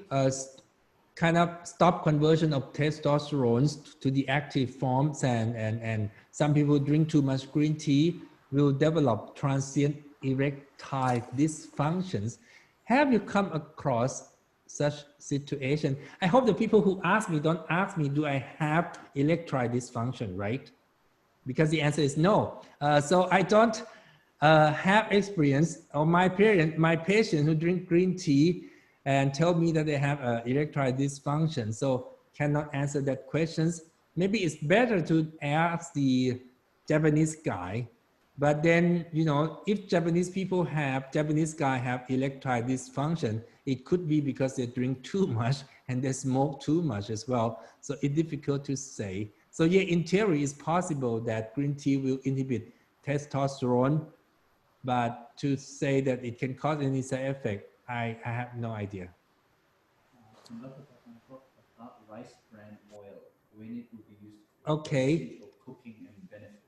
kind of stop conversion of testosterone to the active forms, and some people drink too much green tea will develop transient erectile dysfunctions. Have you come across such situation? I hope the people who ask me don't ask me, do I have erectile dysfunction, right? Because the answer is no. So I don't have experience, or my patient who drink green tea and tell me that they have erectile dysfunction. So cannot answer that questions. Maybe it's better to ask the Japanese guy. But then, you know, if Japanese guy have erectile dysfunction, it could be because they drink too much and they smoke too much as well. So it's difficult to say. So yeah, in theory, it's possible that green tea will inhibit testosterone, but to say that it can cause any side effect, I have no idea. Dr. Patana talked about rice bran oil, when it will be used for Okay. cooking and benefits.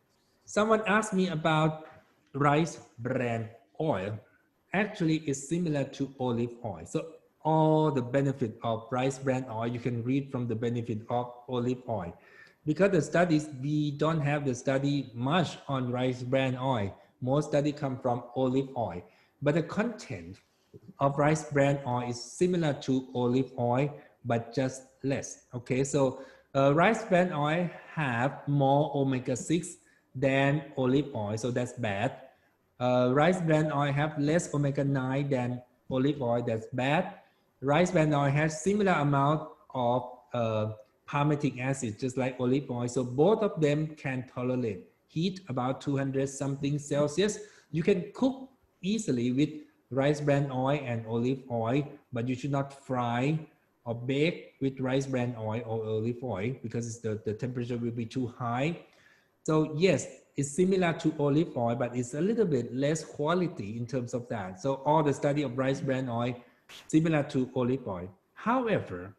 Someone asked me about rice bran oil. Actually, it's similar to olive oil. So all the benefit of rice bran oil, you can read from the benefit of olive oil. Because the studies, we don't have the study much on rice bran oil. Most study come from olive oil. But the content of rice bran oil is similar to olive oil, but just less. Okay, so rice bran oil have more omega-6 than olive oil, so that's bad. Rice bran oil have less omega-9 than olive oil, that's bad. Rice bran oil has similar amount of palmitic acid, just like olive oil. So both of them can tolerate heat about 200 something Celsius. You can cook easily with rice bran oil and olive oil, but you should not fry or bake with rice bran oil or olive oil because the temperature will be too high. So yes, it's similar to olive oil, but it's a little bit less quality in terms of that. So all the study of rice bran oil, similar to olive oil. However,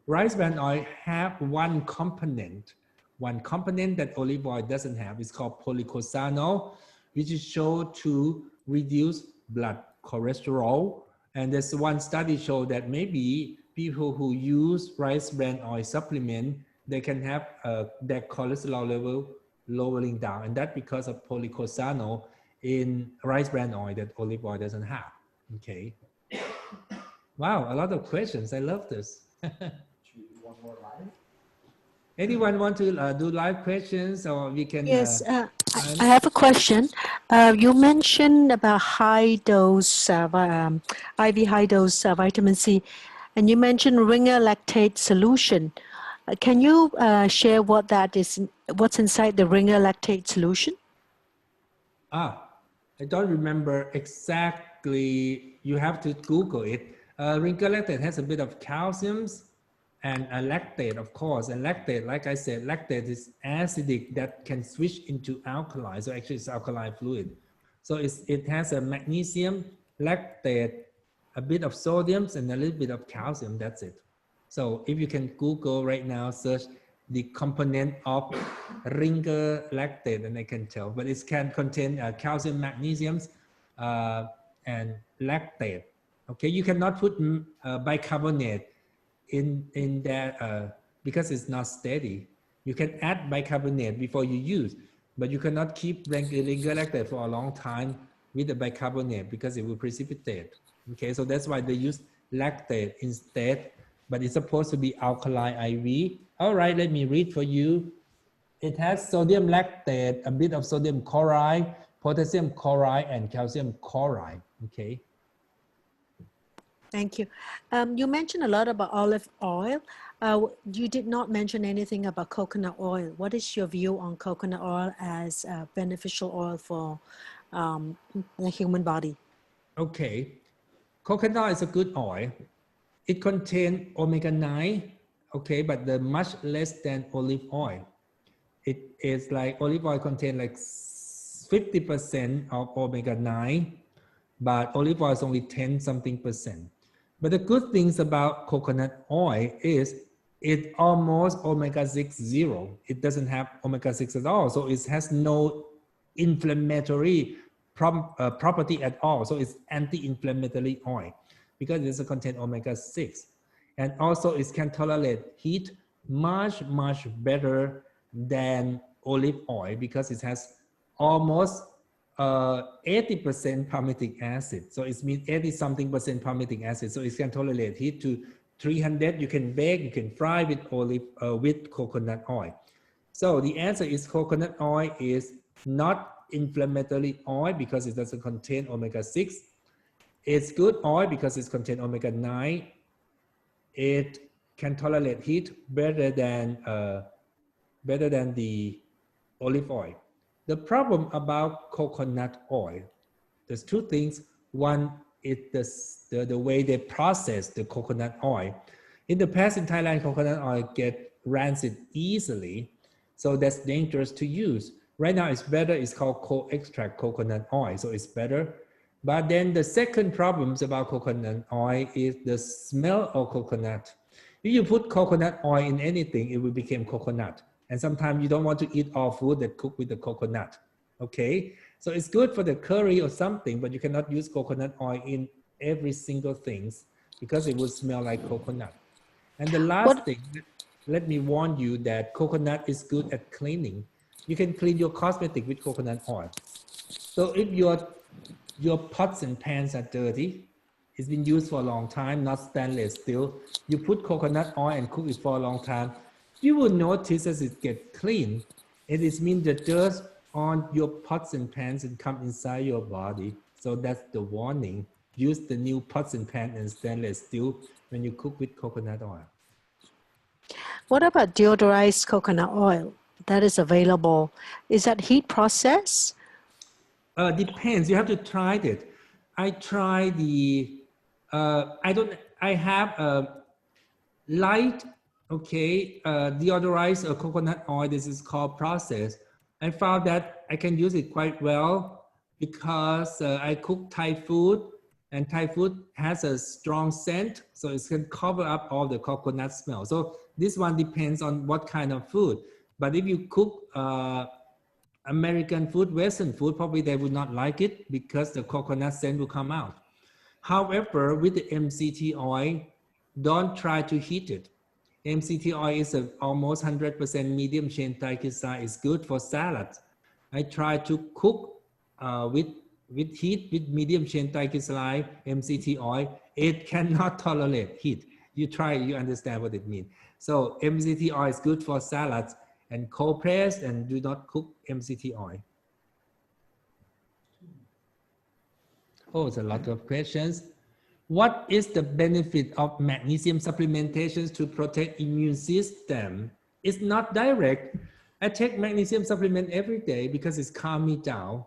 rice bran oil have one component that olive oil doesn't have. It's called polycosano, which is shown to reduce blood cholesterol. And there's one study showed that maybe people who use rice bran oil supplement, they can have their cholesterol level lowering down. And that's because of polycosano in rice bran oil that olive oil doesn't have. Okay. Wow, a lot of questions. I love this. Should we do one more live? Anyone want to do live questions, or we can? Yes, I have a question. You mentioned about high dose, IV high dose vitamin C, and you mentioned ringer lactate solution. Can you share what that is? What's inside the ringer lactate solution? I don't remember exactly. You have to Google it. Ringer lactate has a bit of calciums and lactate, of course. And lactate, like I said, lactate is acidic that can switch into alkaline. So actually it's alkaline fluid. So it has a magnesium, lactate, a bit of sodium, and a little bit of calcium. That's it. So if you can Google right now, search the component of ringer lactate, and I can tell. But it can contain calcium, magnesiums, and lactate. Okay, you cannot put bicarbonate in that because it's not steady. You can add bicarbonate before you use, but you cannot keep ringer lactate for a long time with the bicarbonate because it will precipitate. Okay, so that's why they use lactate instead, but it's supposed to be alkaline IV. All right, let me read for you. It has sodium lactate, a bit of sodium chloride, potassium chloride, and calcium chloride. Okay. Thank you. You mentioned a lot about olive oil. You did not mention anything about coconut oil. What is your view on coconut oil as a beneficial oil for the human body? Okay. Coconut is a good oil. It contains omega-9, okay, but the much less than olive oil. It is like olive oil contains like 50% of omega-9, but olive oil is only 10 something percent. But the good things about coconut oil is it almost omega-6 zero. It doesn't have omega-6 at all. So it has no inflammatory property at all. So it's anti-inflammatory oil because it doesn't contain omega-6. And also it can tolerate heat much better than olive oil because it has almost 80% palmitic acid. So it means 80 something percent palmitic acid. So it can tolerate heat to 300. You can bake, you can fry with with coconut oil. So the answer is coconut oil is not inflammatory oil because it doesn't contain omega-6. It's good oil because it contains omega-9. It can tolerate heat better than the olive oil. The problem about coconut oil, there's two things. One is the way they process the coconut oil. In the past in Thailand, coconut oil get rancid easily, so that's dangerous to use. Right now it's better, it's called co-extract coconut oil, so it's better. But then the second problems about coconut oil is the smell of coconut. If you put coconut oil in anything, it will become coconut. And sometimes you don't want to eat all food that cook with the coconut, okay? So it's good for the curry or something, but you cannot use coconut oil in every single thing because it will smell like coconut. And the last thing, let me warn you that coconut is good at cleaning. You can clean your cosmetic with coconut oil. So if your pots and pans are dirty, it's been used for a long time, not stainless steel, you put coconut oil and cook it for a long time, you will notice as it gets clean, it means the dirt on your pots and pans and come inside your body. So that's the warning. Use the new pots and pans and stainless steel when you cook with coconut oil. What about deodorized coconut oil that is available? Is that heat process? Depends. You have to try it. I try the. I have a light. Okay, deodorized coconut oil. This is called processed. I found that I can use it quite well because I cook Thai food, and Thai food has a strong scent, so it can cover up all the coconut smell. So this one depends on what kind of food. But if you cook American food, Western food, probably they would not like it because the coconut scent will come out. However, with the MCT oil, don't try to heat it. MCT oil is almost 100% medium chain triglyceride. It's good for salads. I try to cook with heat, with medium chain triglyceride, MCT oil. It cannot tolerate heat. You try, you understand what it means. So MCT oil is good for salads and cold press, and do not cook MCT oil. Oh, it's a lot of questions. What is the benefit of magnesium supplementations to protect immune system? It's not direct. I take magnesium supplement every day because it's calm me down.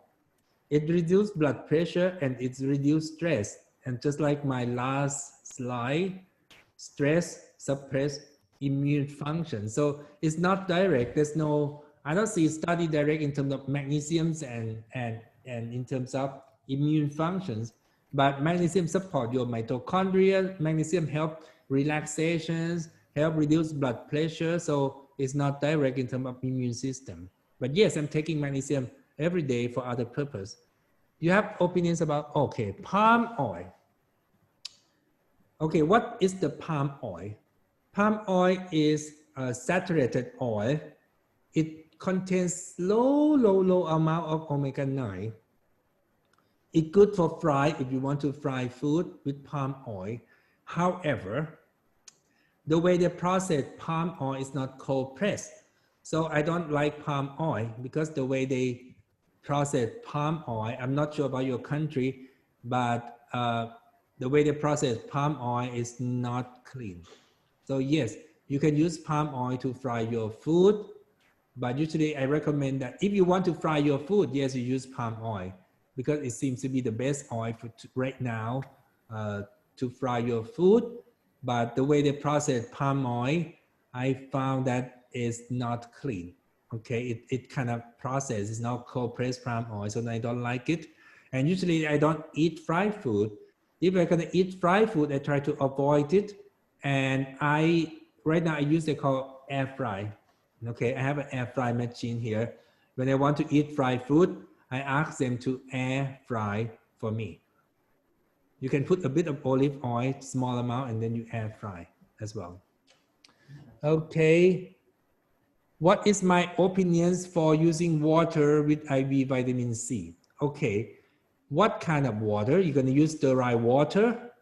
It reduces blood pressure and it's reduced stress. And just like my last slide, stress suppress immune function. So it's not direct. There's no, I don't see study direct in terms of magnesiums and in terms of immune functions. But magnesium support your mitochondria. Magnesium help relaxations, help reduce blood pressure. So it's not direct in terms of immune system. But yes, I'm taking magnesium every day for other purpose. You have opinions about, okay, palm oil. Okay, what is the palm oil? Palm oil is a saturated oil. It contains low amount of omega-9. It's good for fry if you want to fry food with palm oil. However, the way they process palm oil is not cold pressed. So I don't like palm oil because the way they process palm oil, I'm not sure about your country, but the way they process palm oil is not clean. So yes, you can use palm oil to fry your food, but usually I recommend that if you want to fry your food, yes, you use palm oil because it seems to be the best oil for right now to fry your food. But the way they process palm oil, I found that is not clean. Okay, it kind of processed. It's not cold pressed palm oil, so I don't like it. And usually I don't eat fried food. If I'm gonna eat fried food, I try to avoid it. And right now I use they call air fry. Okay, I have an air fry machine here. When I want to eat fried food, I ask them to air fry for me. You can put a bit of olive oil, small amount, and then you air fry as well. Okay. What is my opinions for using water with IV vitamin C? Okay. What kind of water? You're going to use sterile water?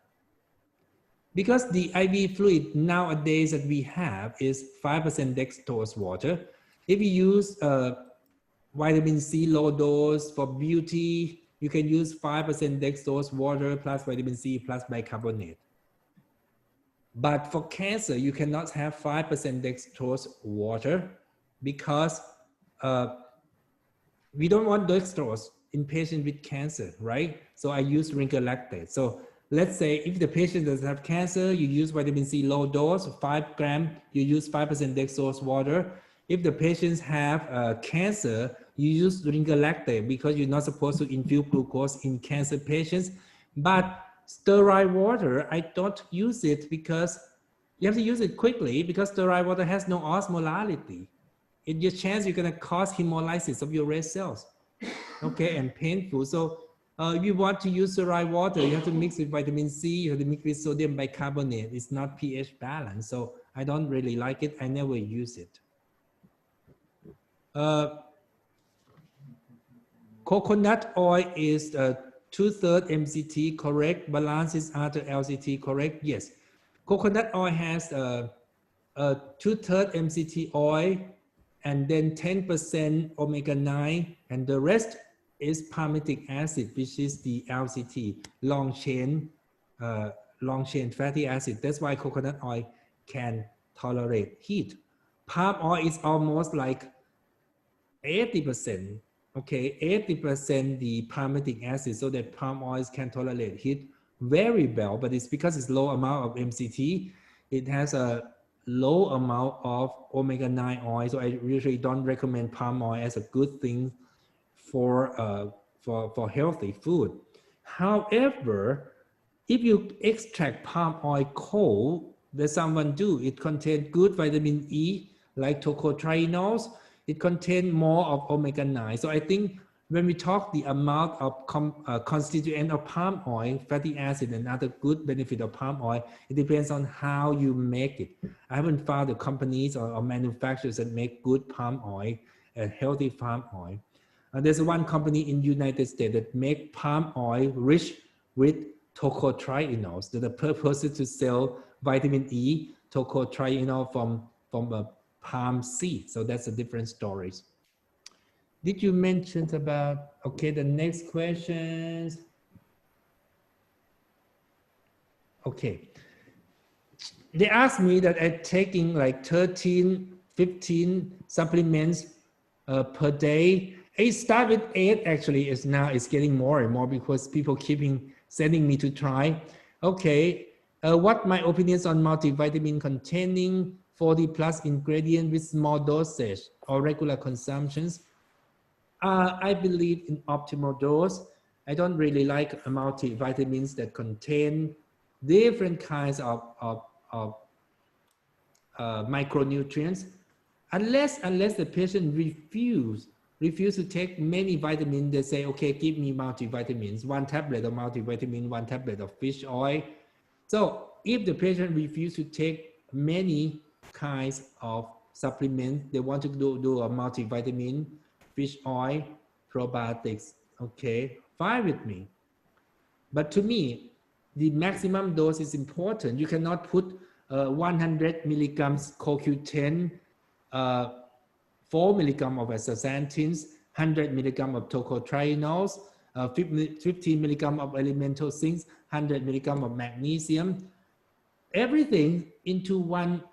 Because the IV fluid nowadays that we have is 5% dextrose water. If you use vitamin C low dose for beauty, you can use 5% dextrose water plus vitamin C plus bicarbonate. But for cancer, you cannot have 5% dextrose water because we don't want dextrose in patients with cancer, right? So I use wrinkle lactate. So let's say if the patient doesn't have cancer, you use vitamin C low dose, 5 grams, you use 5% dextrose water. If the patients have cancer, you use wrinkle lactate because you're not supposed to infuse glucose in cancer patients. But sterile water, I don't use it because you have to use it quickly because sterile water has no osmolality. It's your chance you're going to cause hemolysis of your red cells, okay, and painful. So if you want to use sterile water, you have to mix with vitamin C, you have to mix with sodium bicarbonate. It's not pH balanced, so I don't really like it. I never use it. Coconut oil is 2/3 MCT, correct? Balance is after LCT, correct? Yes. Coconut oil has 2/3 MCT oil and then 10% omega-9, and the rest is palmitic acid, which is the LCT, long chain fatty acid. That's why coconut oil can tolerate heat. Palm oil is almost like 80%, okay, 80% the palmitic acid, so that palm oils can tolerate heat very well, but it's because it's low amount of MCT, it has a low amount of omega-9 oil, so I usually don't recommend palm oil as a good thing for healthy food. However, if you extract palm oil cold, that someone do, it contains good vitamin E, like tocotrienols. It contains more of omega-9. So I think when we talk the amount of constituent of palm oil, fatty acid, and other good benefit of palm oil, it depends on how you make it. I haven't found the companies or manufacturers that make good palm oil and healthy palm oil. There's one company in the United States that make palm oil rich with tocotrienols. The purpose is to sell vitamin E, tocotrienol from a palm seed. So that's a different story. Did you mention about, okay, the next questions. Okay. They asked me that I'm taking like 13, 15 supplements per day. I start with 8 actually, now it's getting more and more because people keeping sending me to try. Okay, what my opinions on multivitamin containing 40 plus ingredient with small dosage or regular consumptions? I believe in optimal dose. I don't really like multivitamins that contain different kinds of micronutrients, unless the patient refuse to take many vitamins. They say, okay, give me multivitamins, 1 tablet of multivitamin, 1 tablet of fish oil. So if the patient refuses to take many kinds of supplements, they want to do a multivitamin, fish oil, probiotics, okay, fine with me. But to me, the maximum dose is important. You cannot put 100 milligrams CoQ10, 4 milligrams of astaxanthins, 100 milligrams of tocotrienols, 15 milligrams of elemental zinc, 100 milligrams of magnesium, everything into one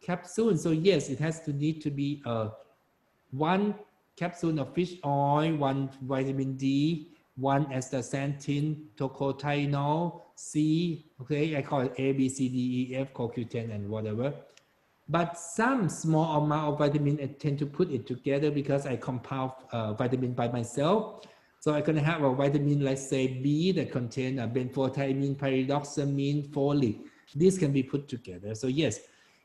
capsule. So yes, it has to need to be 1 capsule of fish oil, 1 vitamin D, 1 astaxanthin, tocotrienol, C, okay, I call it A, B, C, D, E, F, CoQ10 and whatever. But some small amount of vitamin, I tend to put it together because I compound vitamin by myself. So I can have a vitamin, let's say B, that contain a benfotiamine, pyridoxamine, folate. This can be put together. So yes,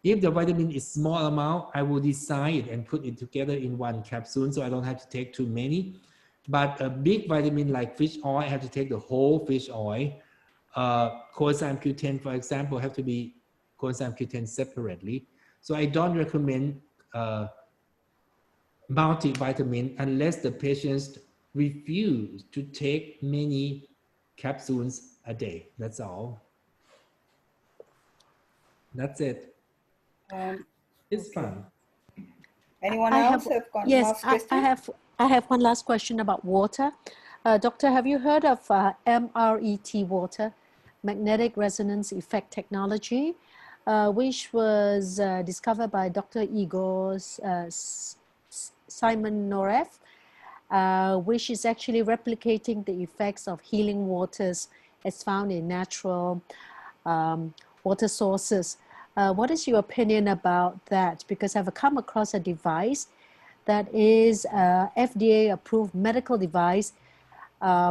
if the vitamin is small amount, I will design it and put it together in one capsule, so I don't have to take too many. But a big vitamin like fish oil, I have to take the whole fish oil. Coenzyme Q10, for example, have to be coenzyme Q10 separately. So I don't recommend multivitamin unless the patients refuse to take many capsules a day. That's all. That's it. It's fun. Anyone else have one last question? I have one last question about water. Doctor, have you heard of MRET water, magnetic resonance effect technology, which was discovered by Dr. Igor Simonorev, which is actually replicating the effects of healing waters as found in natural water sources. What is your opinion about that? Because I've come across a device that is a FDA-approved medical device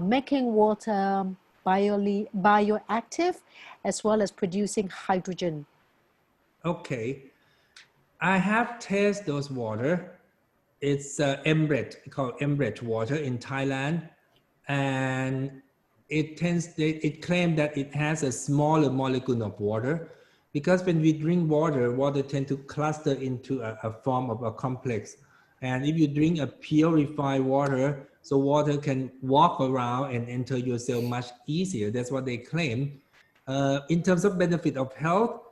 making water bioactive as well as producing hydrogen. Okay, I have tested those water. It's Embret, called Embret water in Thailand, and it claims that it has a smaller molecule of water, because when we drink water, water tends to cluster into a form of a complex. And if you drink a purified water, so water can walk around and enter your cell much easier. That's what they claim. In terms of benefit of health,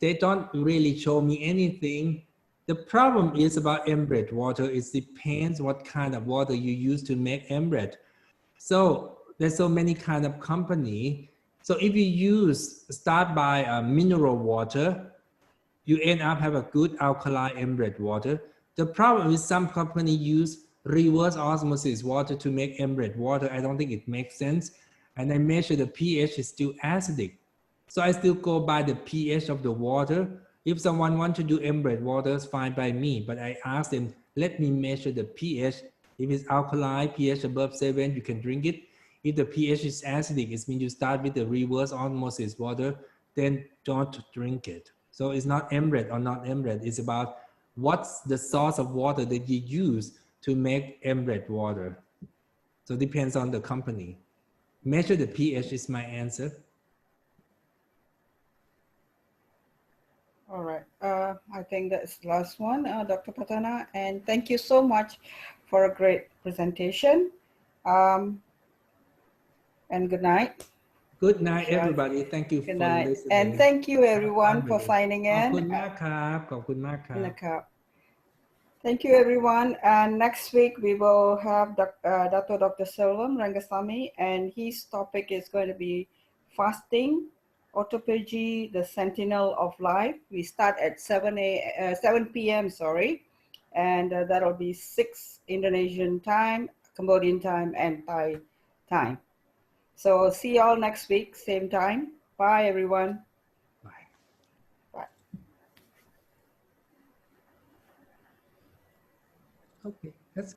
they don't really show me anything. The problem is about Embret water. It depends what kind of water you use to make Embret. So there's so many kind of company. So if you start by mineral water, you end up have a good alkaline Embret water. The problem is some company use reverse osmosis water to make Embret water. I don't think it makes sense. And I measure the pH is still acidic. So I still go by the pH of the water. If someone wants to do Embret water, it's fine by me. But I ask them, let me measure the pH. If it's alkaline, pH above 7, you can drink it. If the pH is acidic, it means you start with the reverse osmosis water, then don't drink it. So it's not Embret or not Embret. It's about what's the source of water that you use to make Embret water. So it depends on the company. Measure the pH is my answer. All right. I think that's the last one, Dr. Patana. And thank you so much for a great presentation. And good night. Good night, everybody. Thank you for listening. And thank you, everyone, for signing in. ขอบคุณมากครับขอบคุณมากครับ Thank you, everyone. And next week, we will have Dr. Selvam Rangasamy, and his topic is going to be fasting, autophagy, the sentinel of life. We start at 7 p.m., and that'll be 6 Indonesian time, Cambodian time, and Thai time. So see y'all next week, same time. Bye, everyone. Bye. Bye. Okay, that's